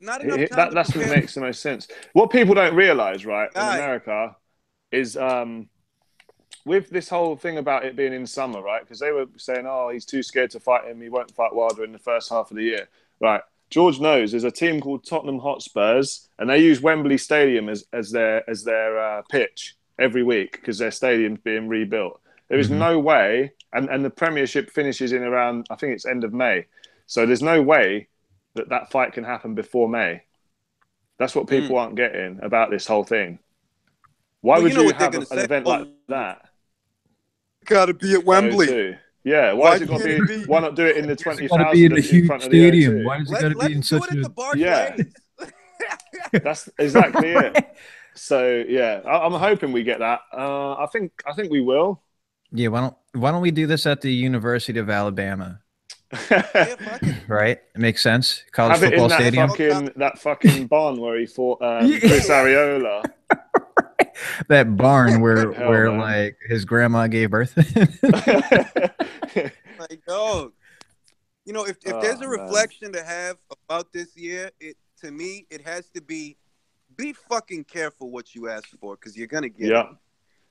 Not enough time. That's what makes the most sense. What people don't realize, right, in America, is with this whole thing about it being in summer, right? Because they were saying, "Oh, he's too scared to fight him. He won't fight Wilder in the first half of the year." Right? George knows there's a team called Tottenham Hotspurs, and they use Wembley Stadium as their pitch every week because their stadium's being rebuilt. There is no way, and the Premiership finishes in around, I think it's end of May. So there's no way that fight can happen before May. That's what people aren't getting about this whole thing. Why would you have an event like that? Got to be at Wembley. Yeah, why not do it in the 20,000 in front of the stadium? Why does it got to be in such a? Yeah, that's exactly it. So yeah, I'm hoping we get that. I think we will. Yeah, why don't we do this at the University of Alabama? Right, it makes sense. College football stadium. That fucking barn where he fought Chris Arreola. That barn where like his grandma gave birth. Like, dog. You know, if there's a reflection to have about this year, to me it has to be fucking careful what you ask for, because you're gonna get it.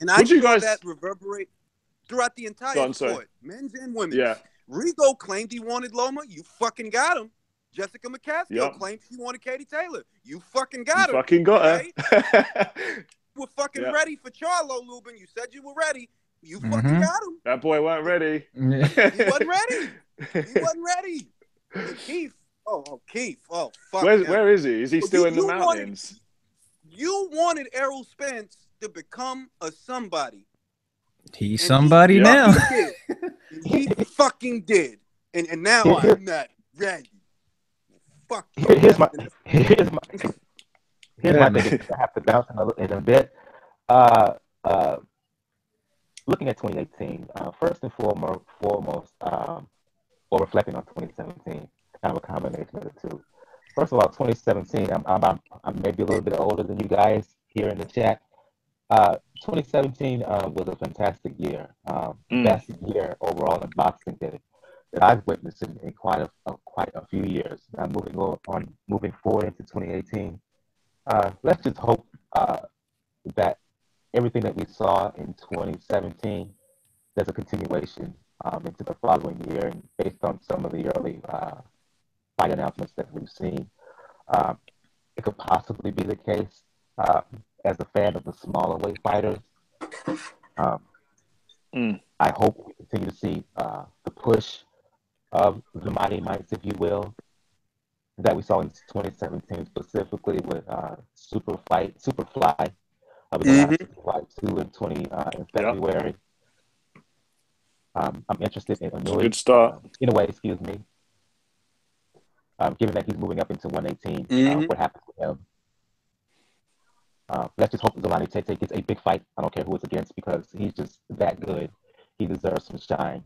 And I saw that reverberate throughout the entire sport, men's and women's. Yeah. Rigo claimed he wanted Loma. You fucking got him. Jessica McCaskill claimed she wanted Katie Taylor. You fucking got her. Fucking got her. You were fucking ready for Charlo, Lubin. You said you were ready. You fucking got him. That boy weren't ready. He wasn't ready. He wasn't ready. And Keith. Keith. Oh, fuck. Where is he? Is he still in the mountains? You wanted Errol Spence to become a somebody. He's somebody now. He fucking did. And now I'm not ready. Fuck. Here's my biggest I have to bounce in a bit. Looking at 2018, first and foremost, or reflecting on 2017, kind of a combination of the two. First of all, 2017, I'm maybe a little bit older than you guys here in the chat. 2017 was a fantastic year, best year overall in boxing that I've witnessed in quite a few years. Now moving forward into 2018, let's just hope that everything that we saw in 2017, there's a continuation into the following year, and based on some of the early fight announcements that we've seen, it could possibly be the case. As a fan of the smaller weight fighters, I hope we continue to see the push of the mighty mites, if you will, that we saw in 2017, specifically with Superfly. Superfly 2 in February. I'm interested in Anui. Good start. In a way, excuse me. Given that he's moving up into 118, what happens with him? Let's just hope Zolani Tete gets a big fight. I don't care who it's against, because he's just that good. He deserves some shine.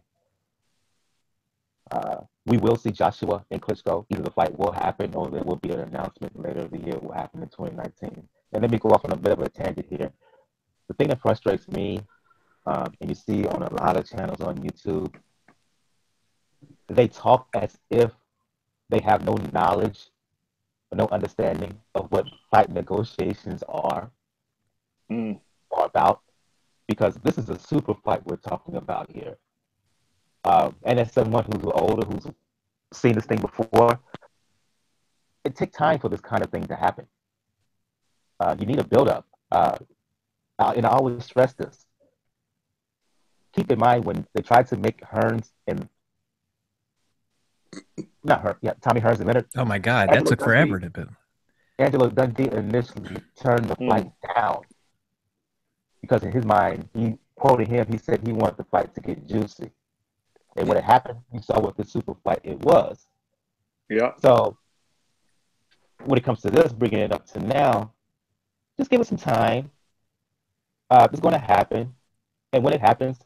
We will see Joshua and Klitschko. Either the fight will happen or there will be an announcement later in the year. It will happen in 2019. And let me go off on a bit of a tangent here. The thing that frustrates me, and you see on a lot of channels on YouTube, they talk as if they have no knowledge or no understanding of what fight negotiations are about, because this is a super fight we're talking about here. And as someone who's older, who's seen this thing before, it takes time for this kind of thing to happen. You need a build-up. And I always stress this. keep in mind when they tried to make Hearns and not Hearns, yeah, Tommy Hearns invented. Oh my God, that took forever to build. Angelo Dundee initially turned the fight down because in his mind, he quoted him. He said he wanted the fight to get juicy, and when it happened, you saw what the super fight it was. Yeah. So when it comes to this, bringing it up to now, just give it some time. It's going to happen, and when it happens,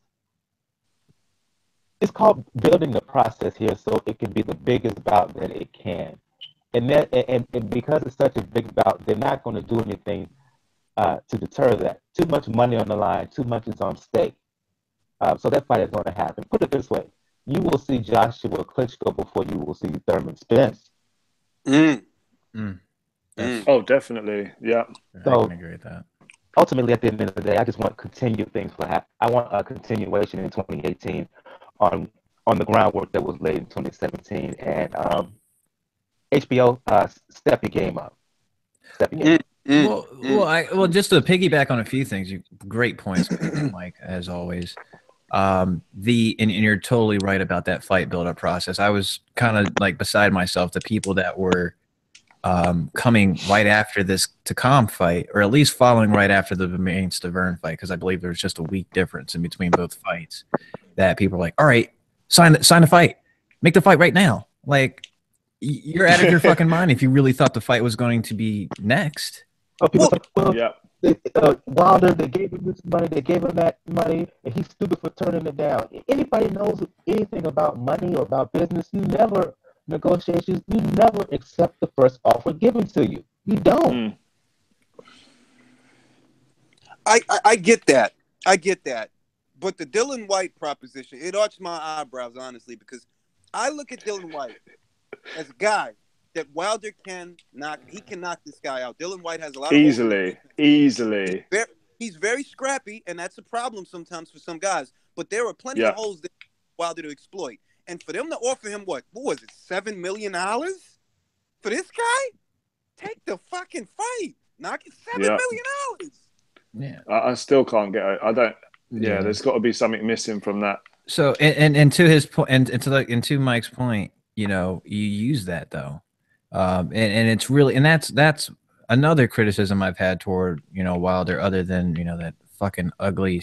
it's called building the process here, so it can be the biggest bout that it can. And that, and because it's such a big bout, they're not going to do anything to deter that. Too much money on the line, too much is on stake. So that fight is going to happen. Put it this way: you will see Joshua Klitschko before you will see Thurman Spence. Oh, definitely. Yeah. So, I can agree with that. Ultimately, at the end of the day, I just want continued things to happen. I want a continuation in 2018 on the groundwork that was laid in 2017. And HBO, step your game up. Step your game up. Well, just to piggyback on a few things, great points, Mike, as always. And you're totally right about that fight build-up process. I was kind of like beside myself. The people that were coming right after this Takam fight, or at least following right after the Stavern fight, because I believe there's just a week difference in between both fights. That people are like, all right, sign the fight, make the fight right now. Like, you're out of your fucking mind if you really thought the fight was going to be next. Wilder, they gave him this money, they gave him that money, and he's stupid for turning it down. If anybody knows anything about money or about business, you never negotiations, you never accept the first offer given to you. You don't. I get that. I get that. But the Dylan White proposition, it arched my eyebrows, honestly, because I look at Dylan White as a guy that Wilder can knock. He can knock this guy out. Dylan White has a lot of easily. He's very scrappy, and that's a problem sometimes for some guys. But there are plenty of holes that Wilder to exploit. And for them to offer him what was it, $7 million for this guy? Take the fucking fight. Knock it $7 million. Yeah, I still can't get it. I don't. Yeah, there's got to be something missing from that. So and to his point, and to Mike's point, you know, you use that though, and it's really, and that's another criticism I've had toward, you know, Wilder, other than, you know, that fucking ugly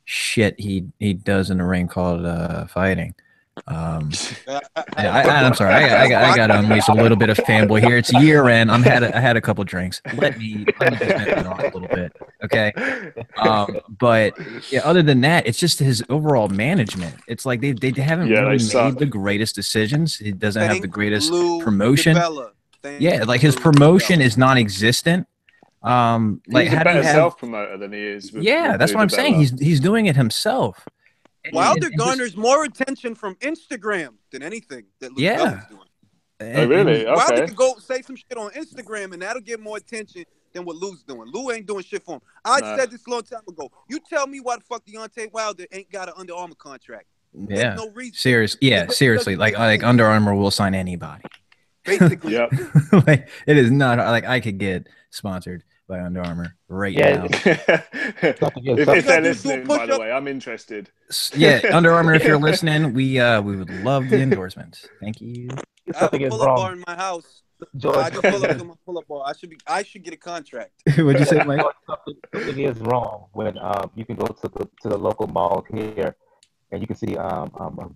shit he does in the ring called fighting. I'm sorry. I got to unleash a little bit of fanboy here. It's year end. I had a couple drinks. Let me just vent off a little bit, okay? But yeah, other than that, it's just his overall management. It's like they haven't really made the greatest decisions. He doesn't have the greatest promotion. Yeah, like his promotion is non-existent. Like, he's a better self-promoter than he is. Yeah, that's what I'm saying. He's doing it himself. Wilder garners more attention from Instagram than anything that Luke Bella's doing. Oh, really? Okay. Wilder can go say some shit on Instagram, and that'll get more attention than what Lou's doing. Lou ain't doing shit for him. I said this a long time ago. You tell me why the fuck Deontay Wilder ain't got an Under Armour contract. Yeah. There's no reason. Seriously. Like Under Armour will sign anybody. Basically. Like, it is not like I could get sponsored by Under Armour right now. if they're listening, by the way, I'm interested. Yeah, Under Armour, if you're listening, we would love the endorsements. Thank you. I have a pull-up bar in my house. I can pull up to my pull-up bar. I should get a contract. What'd you say, Mike? Something is wrong when you can go to the local mall here, and you can see a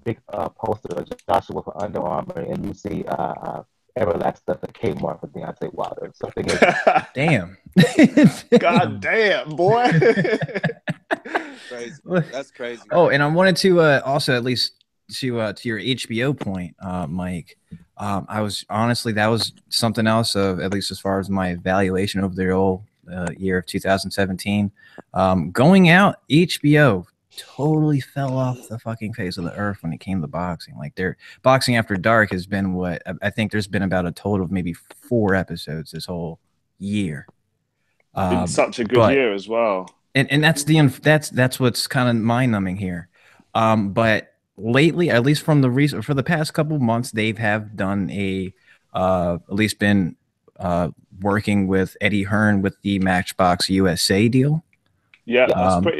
big poster of Joshua for Under Armour, and you see Everlast stuff at Kmart for Deontay Wilder. Something is damn. God damn, boy. Crazy. That's crazy. Oh, and I wanted to also, at least to your HBO point, Mike. I was honestly, that was something else of, at least as far as my evaluation over the whole year of 2017. Going out, HBO totally fell off the fucking face of the earth when it came to boxing. Like, their Boxing After Dark has been what I think there's been about a total of maybe 4 episodes this whole year. Been such a good year as well. And that's what's kind of mind-numbing here. But lately, at least for the past couple months, they have done at least been working with Eddie Hearn with the Matchbox USA deal. Yeah,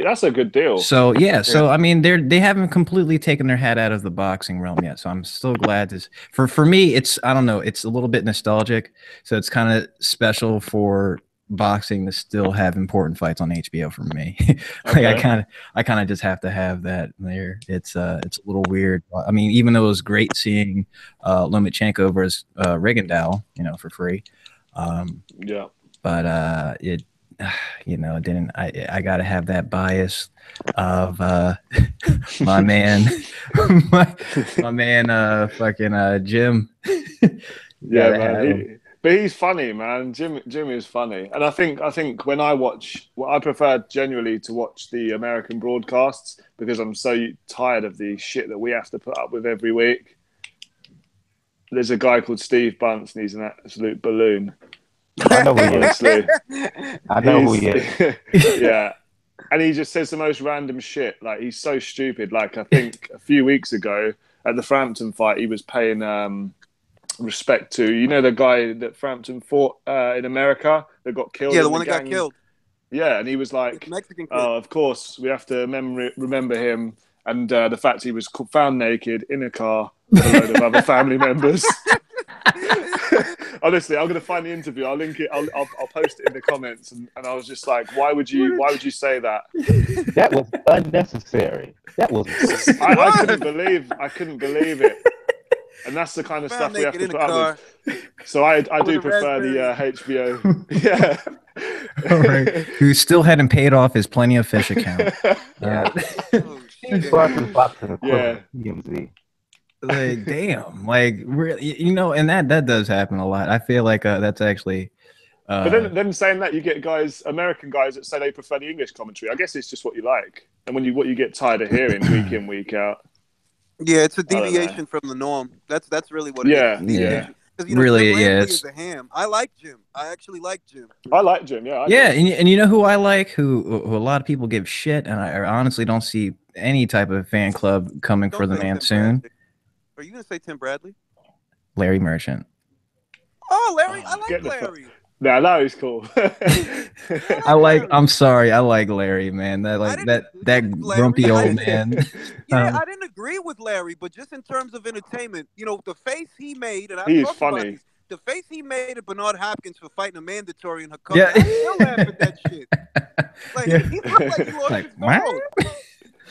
that's a good deal. So I mean, they haven't completely taken their hat out of the boxing realm yet. So I'm still glad to. For me, it's, I don't know, it's a little bit nostalgic. So it's kind of special for boxing to still have important fights on HBO for me. Like Okay. I kind of just have to have that there. It's a little weird. I mean, even though it was great seeing Lomachenko versus Rigondeaux, for free. Yeah. But it, didn't. I got to have that bias of my man, my man, fucking Jim. Yeah, man. But he's funny, man. Jim is funny, and I think when I watch, I prefer generally to watch the American broadcasts because I'm so tired of the shit that we have to put up with every week. There's a guy called Steve Bunce, and he's an absolute balloon. I know who he is. Honestly, I know who he is. Yeah, and he just says the most random shit. Like, he's so stupid. Like, I think a few weeks ago at the Frampton fight, he was paying respect to, the guy that Frampton fought in America that got killed. Yeah, the one that got killed. Yeah, and he was like, Mexican kid. "Oh, of course, we have to remember him." And the fact he was found naked in a car with a load of other family members. Honestly, I'm going to find the interview. I'll link it. I'll post it in the comments. And I was just like, why would you say that? That was unnecessary. That was. I couldn't believe it. And that's the kind of stuff we have to put up with. So I do prefer the HBO. Yeah. All right. Who still hadn't paid off his Plenty of Fish account. Yeah. Like, damn, like, really, and that does happen a lot. I feel like that's actually. But then saying that, you get American guys that say they prefer the English commentary. I guess it's just what you like, and what you get tired of hearing week in, week out. Yeah, it's a deviation from the norm. That's really what it is. Yeah. Really, Jim is a ham. I like Jim. I actually like Jim. I like Jim. Yeah. And you know who I like? Who a lot of people give shit, and I honestly don't see any type of fan club coming for the man soon. Are you gonna say Tim Bradley? Larry Merchant. Oh, Larry! I like Larry. Yeah, Larry's cool. I'm sorry, I like Larry, man. That grumpy old man. Yeah, I didn't agree with Larry, but just in terms of entertainment, the face he made, and he's funny. The face he made at Bernard Hopkins for fighting a mandatory in her country. Yeah. I still laugh at that shit. Like, he looked like he lost his phone.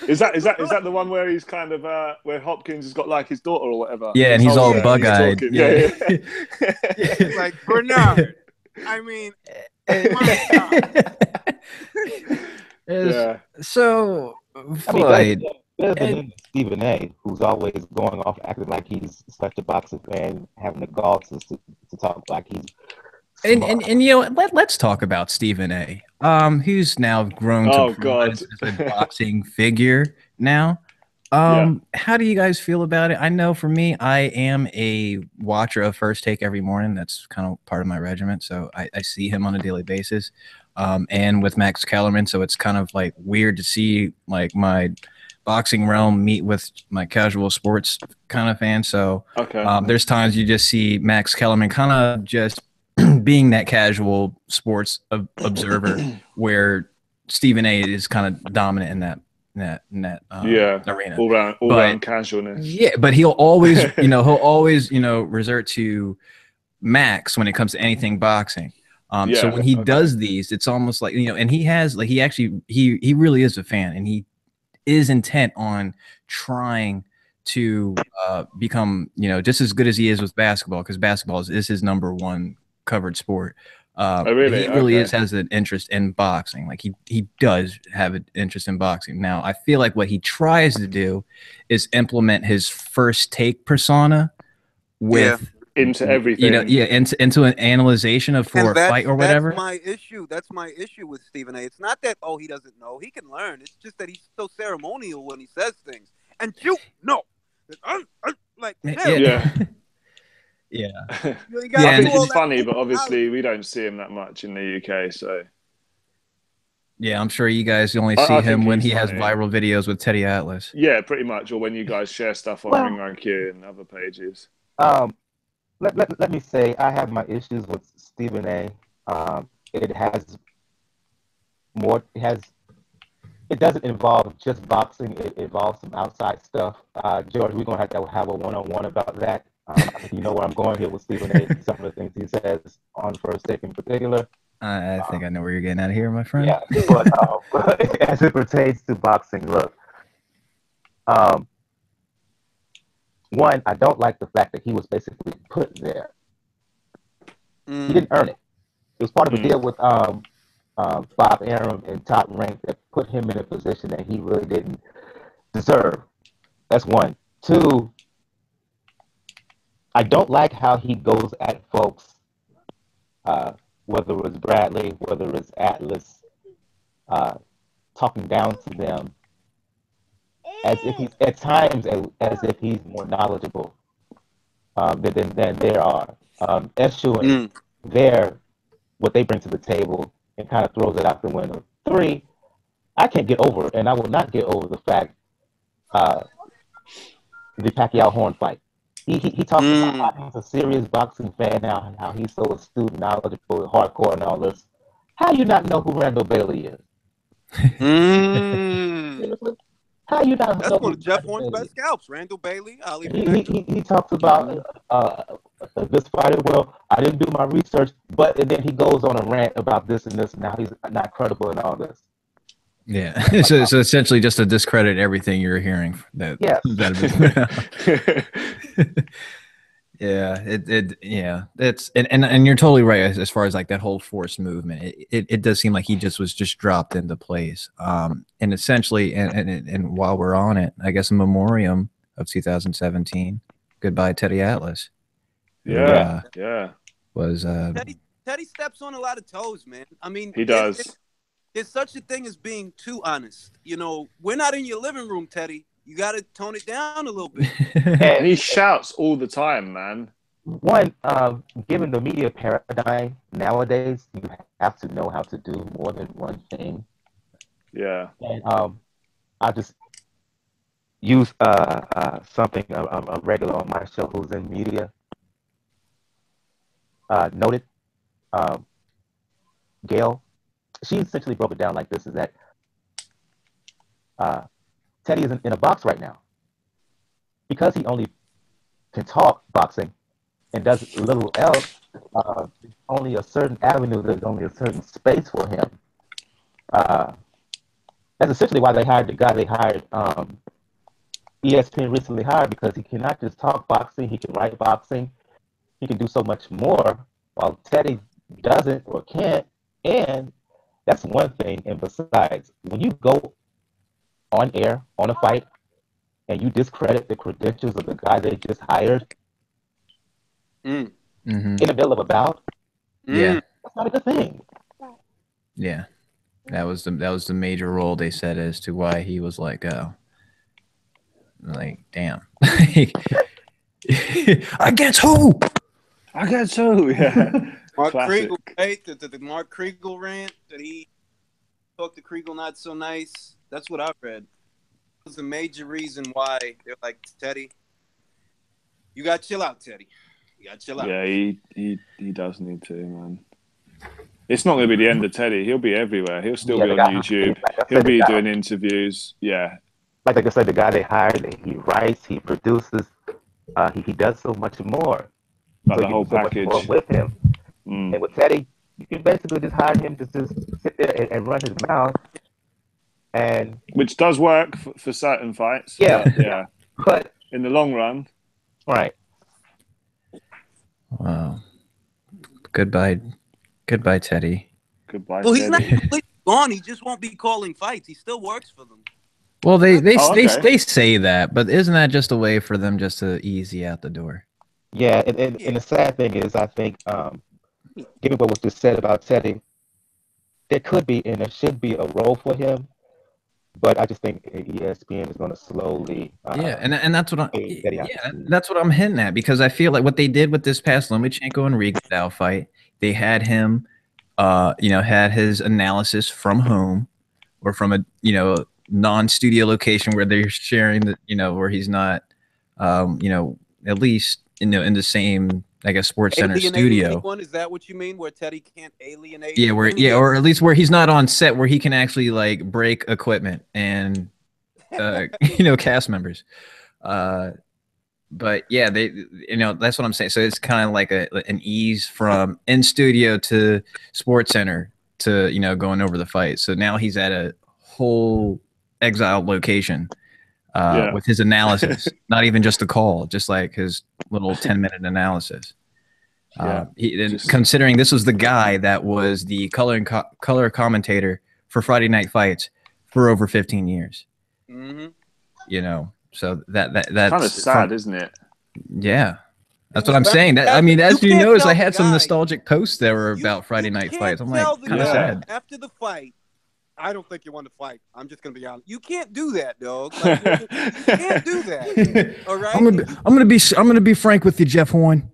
Is that the one where he's kind of where Hopkins has got like his daughter or whatever? Yeah, and he's all bug-eyed. Yeah. Like, Bernard. I mean, so Floyd. Stephen A, who's always going off acting like he's such a boxing fan, having the gall to talk like he's and let's talk about Stephen A. Who's now grown to as a boxing figure now. How do you guys feel about it? I know for me, I am a watcher of First Take every morning. That's kind of part of my regiment. So I see him on a daily basis. And with Max Kellerman. So it's kind of like weird to see like my boxing realm meet with my casual sports kind of fan. So there's times you just see Max Kellerman kind of just being that casual sports observer where Stephen A is kind of dominant in that arena, all round casualness. Yeah, but he'll always resort to Max when it comes to anything boxing. So when he does these, it's almost like and he has like he really is a fan, and he is intent on trying to become just as good as he is with basketball, because basketball is his number one covered sport. He really has an interest in boxing. Like he does have an interest in boxing. Now I feel like what he tries to do is implement his First Take persona with into everything. Into an analyzation of for a fight or whatever. That's my issue with Stephen A. It's not that he doesn't know. He can learn. It's just that he's so ceremonial when he says things. And like Yeah. I think he's funny, but obviously we don't see him that much in the UK. So yeah, I'm sure you guys only see him when he has viral videos with Teddy Atlas. Yeah, pretty much, or when you guys share stuff on Ring IQ and other pages. Let me say I have my issues with Stephen A. It has it doesn't involve just boxing. It involves some outside stuff. George, we're going to have a one-on-one about that. I think you know where I'm going here with Stephen A. and some of the things he says on First Take in particular. I think I know where you're getting out of here, my friend. Yeah, but as it pertains to boxing, look, one, I don't like the fact that he was basically put there. He didn't earn it. It was part of a deal with Bob Arum and Top Rank that put him in a position that he really didn't deserve. That's one. Two, I don't like how he goes at folks, whether it's Bradley, whether it's Atlas, talking down to them as if he's at times as if he's more knowledgeable than there are. Eschewing what they bring to the table and kind of throws it out the window. Three, I can't get over, and I will not get over the fact the Pacquiao Horn fight. He talks about how he's a serious boxing fan now, how he's so astute, knowledgeable, hardcore, and all this. How do you not know who Randall Bailey is? How you not That's know one of Jeff Horn's best scalps, Randall Bailey. He talks about this fighter. Well, I didn't do my research, and then he goes on a rant about this and this, and now he's not credible in all this. Yeah, so essentially just to discredit everything you're hearing. And you're totally right as far as like that whole force movement. It does seem like he was dropped into place. And essentially, and while we're on it, I guess a memoriam of 2017. Goodbye, Teddy Atlas. Yeah. Was Teddy steps on a lot of toes, man. I mean, he does. There's such a thing as being too honest. You know, we're not in your living room, Teddy. You got to tone it down a little bit. And he shouts all the time, man. One, given the media paradigm nowadays, you have to know how to do more than one thing. Yeah. And I just use something a regular on my show who's in media noted. Gail, she essentially broke it down like this: is that Teddy isn't in a box right now because he only can talk boxing and does little else. Only a certain avenue. There's only a certain space for him. That's essentially why they hired the guy they hired. ESPN recently hired, because he cannot just talk boxing. He can write boxing. He can do so much more, while Teddy doesn't or can't. And that's one thing. And besides, when you go on air on a fight and you discredit the credentials of the guy they just hired in the middle of a bout, that's not a good thing. Yeah, that was the major role they said as to why he was let go. Like, damn. Against who? Against who? Yeah. Mark Kriegel, right? The Mark Kriegel rant that he talked to Kriegel not so nice. That's what I read. That was the major reason why they're like, Teddy, you got to chill out, Teddy. You got to chill out. Yeah, he does need to, man. It's not going to be the end of Teddy. He'll be everywhere. He'll still be on YouTube. He'll be doing interviews. Yeah. Like I said, the guy they hired, he writes, he produces, he does so much more. Like the whole package. So with him. And with Teddy, you can basically just hire him to just sit there and run his mouth. And which does work for certain fights. Yeah. But in the long run. Right. Wow. Goodbye, Teddy. Goodbye, well, he's Teddy. not completely gone. He just won't be calling fights. He still works for them. Well, they say that, but isn't that just a way for them just to ease you out the door? Yeah, and the sad thing is, I think, given what was just said about Teddy, there could be and there should be a role for him, but I just think ESPN is going to slowly. And that's what that's what I'm hinting at, because I feel like what they did with this past Lomachenko and Rigondeaux fight, they had him, had his analysis from home or from a non-studio location where they're sharing the where he's not, at least in the same like a Sports Center studio. Anyone? Is that what you mean? Where Teddy can't alienate? Yeah, or at least where he's not on set, where he can actually like break equipment and cast members. But yeah, that's what I'm saying. So it's kind of like an ease from in studio to Sports Center to going over the fight. So now he's at a whole exiled location with his analysis, not even just a call, just like his little 10-minute analysis. Considering this was the guy that was the color commentator for Friday Night Fights for over 15 years. Mm-hmm. So that's kind of sad, isn't it? Yeah, that's what I'm saying. As you notice, I had some nostalgic posts that were about Friday Night Fights. I'm like, kind of sad. After the fight, I don't think you won the fight. I'm just gonna be honest. You can't do that, dog. Like, you can't do that. All right. I'm gonna be frank with you, Jeff Horn.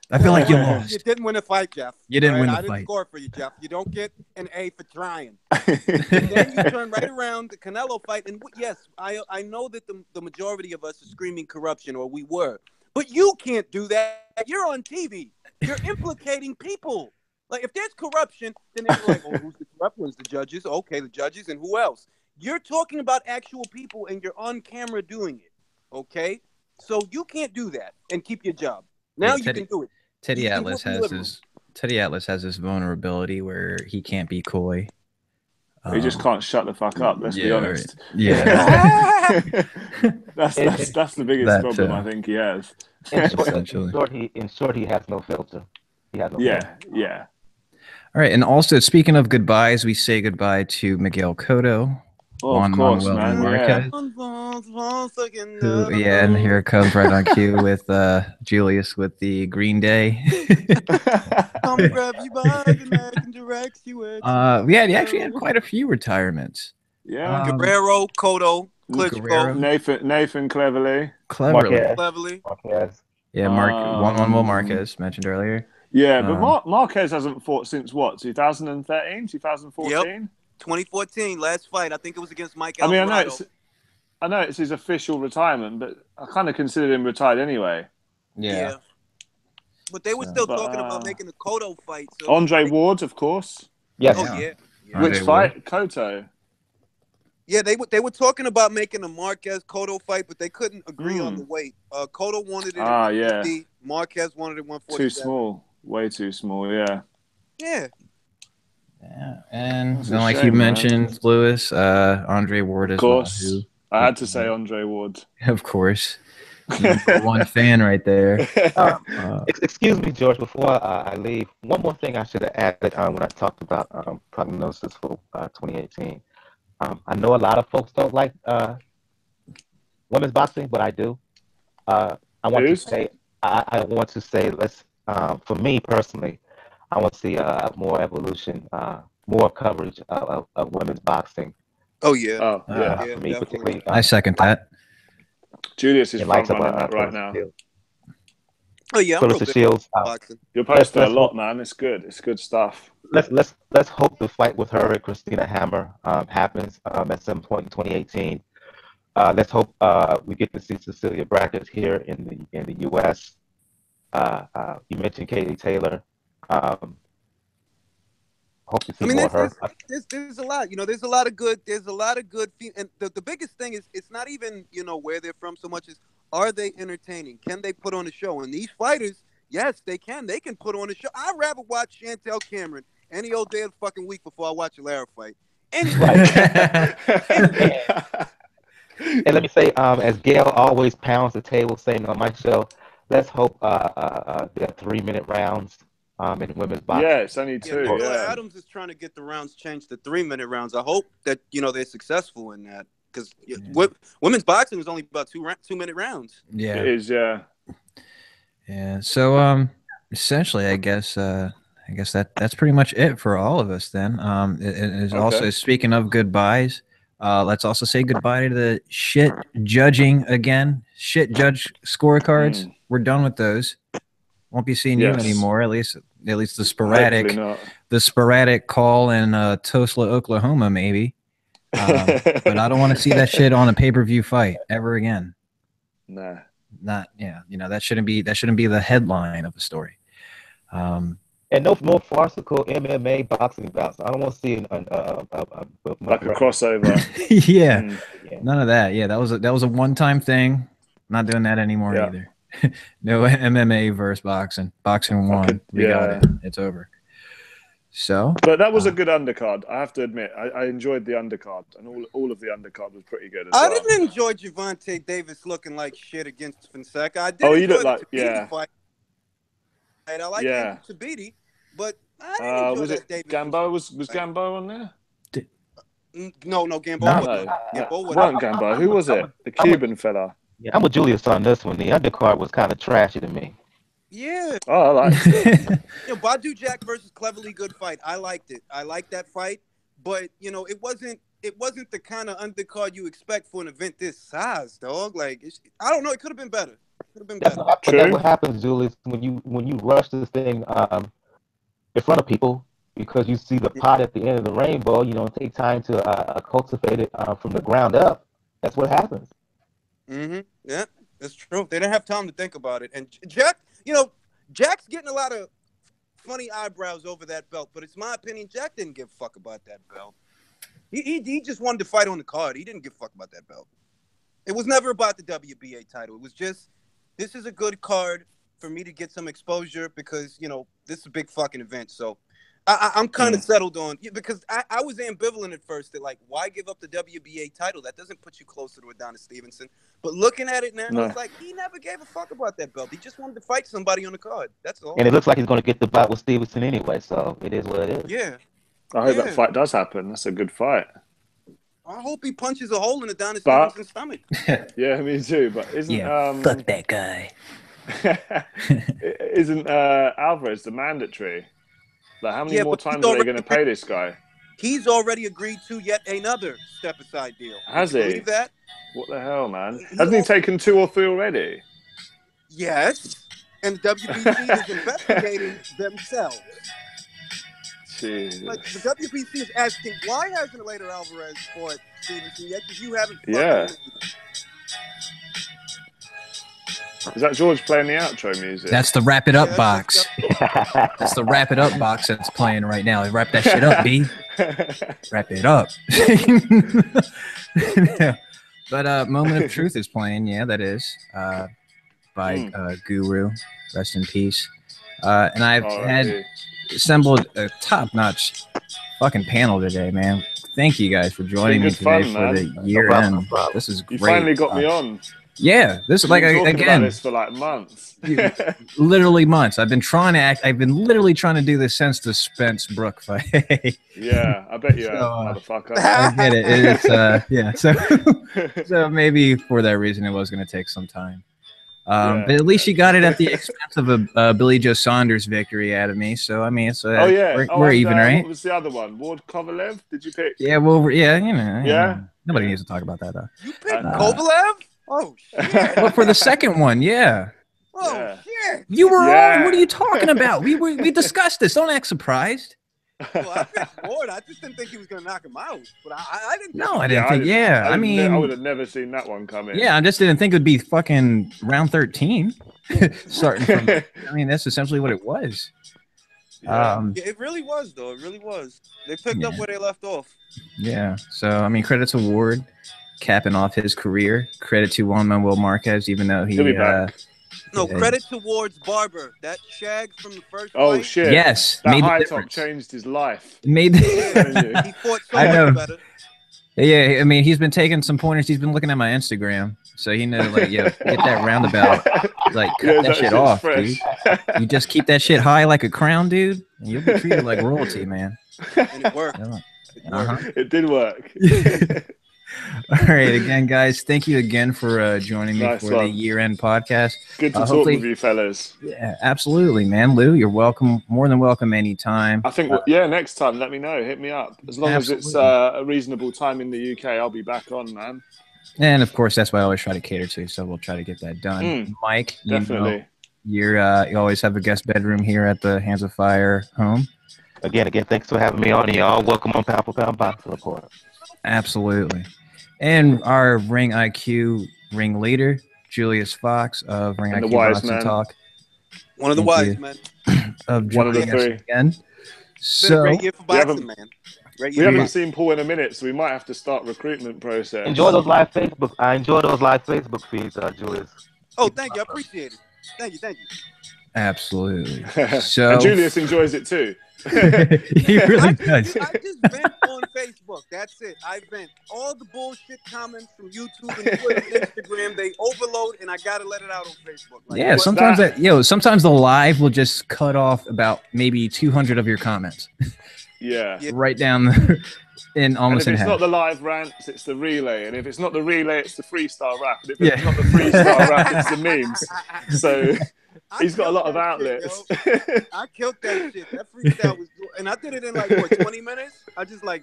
I feel like you lost. You didn't win the fight, Jeff. You didn't win the fight. I didn't score for you, Jeff. You don't get an A for trying. Then you turn right around the Canelo fight, and yes, I know that the majority of us are screaming corruption, or we were, but you can't do that. You're on TV. You're implicating people. Like, if there's corruption, then they're like, oh, who's the corrupt ones? The judges. Okay, the judges, and who else? You're talking about actual people, and you're on camera doing it. Okay, so you can't do that and keep your job. Now you can do it. Teddy Atlas has this vulnerability where he can't be coy. He just can't shut the fuck up. Let's be honest. Yeah, that's the biggest problem I think he has. In short, he has no filter. He has no filter. Yeah. All right, and also speaking of goodbyes, we say goodbye to Miguel Cotto. Oh, of course, man. Marquez, and here it comes right on cue with Julius with the Green Day. Come grab you by the neck and direct you at he actually had quite a few retirements. Yeah. Guerrero, Cotto, Klitschko, Nathan Cleverly. Marquez. Yeah, Marquez mentioned earlier. Yeah, but Marquez hasn't fought since what? 2013, 2014. Yep. 2014, last fight. I think it was against Mike. I know it's his official retirement, but I kind of considered him retired anyway. Yeah. But they were still talking about making a Cotto fight. So Andre Ward, of course. Yes. Oh yeah. Which fight? Cotto. Yeah, they were talking about making a Marquez Cotto fight, but they couldn't agree on the weight. Cotto wanted it at 150. Marquez wanted it 147. Too small. Way too small. Yeah. Yeah. Yeah, and then, like you mentioned, Lewis, Andre Ward as well. Of course, I had to say Andre Ward. Of course, one fan right there. Excuse me, George. Before I leave, one more thing I should have added when I talked about prognosis for 2018. I know a lot of folks don't like women's boxing, but I do. I want to say, let's. For me personally, I want to see more evolution, more coverage of women's boxing. Oh yeah. For me, particularly, I second that. Julius is front running that right now. Oh yeah, Clarissa Shields. You're posting a lot, man. It's good. It's good stuff. Let's hope the fight with her and Christina Hammer happens at some point in 2018. Let's hope we get to see Cecilia Brackett here in the U.S. You mentioned Katie Taylor. Hope to see more of her. There's a lot, there's a lot of good, and the biggest thing is, it's not even, where they're from so much as, are they entertaining? Can they put on a show? And these fighters, yes, they can put on a show. I'd rather watch Chantel Cameron any old day of the fucking week before I watch a Lara fight. Anyway. And let me say, as Gail always pounds the table saying on my show, let's hope there are 3-minute rounds in women's boxing. Yeah, it's only 2. Yeah. Adams is trying to get the rounds changed to 3-minute rounds. I hope that they're successful in that, because women's boxing is only about 2-minute rounds. Yeah, it is. Yeah. Yeah. So essentially, I guess that's pretty much it for all of us. Then it is also, speaking of goodbyes. Let's also say goodbye to the shit judging again. Shit judge scorecards. We're done with those. Won't be seeing you anymore. At least the sporadic call in Tulsa, Oklahoma, maybe. But I don't want to see that shit on a pay-per-view fight ever again. Nah. That shouldn't be the headline of the story. And no more farcical MMA boxing bouts. I don't want to see like a crossover. Yeah, none of that. Yeah, that was a one-time thing. Not doing that anymore either. No MMA versus boxing. Boxing won. We got it. It's over. So, but that was a good undercard. I have to admit, I enjoyed the undercard, and all of the undercard was pretty good as well. I didn't enjoy Gervonta Davis looking like shit against Fonseca. I did. Oh, you look like fight. And I like Andrew Tabiti, but I didn't enjoy that Davis. Gambo was Gambo on there? No, Gambo. Wasn't Gambo. Who was it? The Cuban fella. Yeah, I'm with Julius on this one. The undercard was kind of trashy to me. Yeah. Oh, I like it. Badu Jack versus Cleverly Good fight. I liked it. I liked that fight, but it wasn't the kind of undercard you expect for an event this size, dog. Like I don't know. It could have been better. That's what happens, Julius, when you rush this thing in front of people because you see the pot at the end of the rainbow. You don't take time to cultivate it from the ground up. That's what happens. Mm-hmm. Yeah, that's true. They didn't have time to think about it. And Jack, Jack's getting a lot of funny eyebrows over that belt, but it's my opinion, Jack didn't give a fuck about that belt. He just wanted to fight on the card. He didn't give a fuck about that belt. It was never about the WBA title. It was just, this is a good card for me to get some exposure because, this is a big fucking event. So I'm kind of settled on, because I was ambivalent at first that, like, why give up the WBA title? That doesn't put you closer to Adonis Stevenson. But looking at it now, it's like he never gave a fuck about that belt. He just wanted to fight somebody on the card. That's all. And it looks like he's going to get the bout with Stevenson anyway, so it is what it is. Yeah. I hope that fight does happen. That's a good fight. I hope he punches a hole in Adonis Stevenson's stomach. Yeah, me too. But fuck that guy. Isn't Alvarez the mandatory? Like, how many more times are they going to pay this guy? He's already agreed to yet another step-aside deal. Has he? Believe that? What the hell, man? Hasn't he taken 2 or 3 already? Yes. And the WBC is investigating themselves. Jeez. Like, the WBC is asking, why hasn't later Alvarez fought Stevenson yet? Because you haven't fought him. Is that George playing the outro music? That's the Wrap It Up box. That's the Wrap It Up box that's playing right now. Wrap that shit up, B. Wrap it up. Yeah. But Moment of Truth is playing. Yeah, that is. By Guru. Rest in peace. And I've assembled a top-notch fucking panel today, man. Thank you guys for joining me today for the year end. This is great. You finally got me on. Yeah, this is like again. This for like months. Literally months. I've been literally trying to do this since the Spence Brook fight. Yeah, I bet you have, motherfucker. I get it. It's So maybe for that reason, it was going to take some time. But at least you got it at the expense of a Billy Joe Saunders victory out of me. So I mean, we're even, right? What was the other one? Ward Kovalev? Did you pick? Yeah, well, yeah. Nobody needs to talk about that though. You picked Kovalev? Oh shit! Well, for the second one, yeah. Oh shit! You were on. What are you talking about? We discussed this. Don't act surprised. Well, I picked Ward. I just didn't think he was going to knock him out. But I didn't. No, I didn't think. Yeah, I mean, I would have never seen that one coming. Yeah, I just didn't think it would be fucking round 13. Starting from. I mean, that's essentially what it was. Yeah. It really was, though. It really was. They picked up where they left off. Yeah. So I mean, credit to Ward. Capping off his career. Credit to Juan Manuel Marquez, even though he no, credit towards Barber. That shag from the first fight. Shit. Yes. That high top changed his life. He fought so much better. Yeah, I mean, he's been taking some pointers. He's been looking at my Instagram. So he knows, like, get that roundabout. Like, cut that shit off, dude. You just keep that shit high like a crown, dude, and you'll be treated like royalty, man. And it worked. It did work. All right, again, guys, thank you again for joining me for the year-end podcast. Good to talk with you, fellas. Yeah, absolutely, man. Lou, you're welcome, more than welcome anytime. I think, next time, let me know. Hit me up. As long as it's a reasonable time in the UK, I'll be back on, man. And, of course, that's what I always try to cater to, so we'll try to get that done. Mike, definitely. You always have a guest bedroom here at the Hands of Fire home. Again, thanks for having me on, y'all. Welcome on Pound for Pound Boxing Report. Absolutely. And our Ring IQ ring leader, Julius Fox of Ring IQ Boxing Talk. One of the wise men. of One of the joining us three. again. It's been a So great year for boxing, man. Great We year. haven't seen Paul in a minute, so we might have to start recruitment process. Enjoy those live Facebook. I enjoy those live Facebook feeds, Julius. Oh, thank you. I appreciate it. Thank you. absolutely. So And Julius enjoys it too. he really does. I just vent on Facebook. That's it. I vent. All the bullshit comments from YouTube and Twitter and Instagram, they overload, and I gotta let it out on Facebook. Like, Yeah, sometimes sometimes the live will just cut off about maybe 200 of your comments. Yeah. Right down in almost and if in it's half. not the live rants, it's the relay. And if it's not the relay, it's the freestyle rap. And if Yeah. it's not the freestyle rap, it's the memes. So he's got a lot of outlets. Shit, I killed that shit. That freestyle was, and I did it in like what 20 minutes. I just like,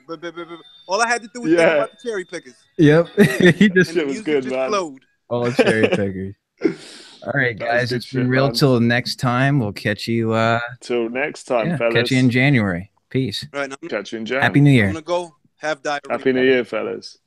all I had to do was think about the cherry pickers. Yep, he just shit was good, man. Flowed. All cherry pickers. All right, guys, it's been real. Till next time, we'll catch you. Till next time, fellas. Catch you in January. Peace. Right, catch you in January. Happy New Year. I'm gonna go have diarrhea. Happy New Year, fellas.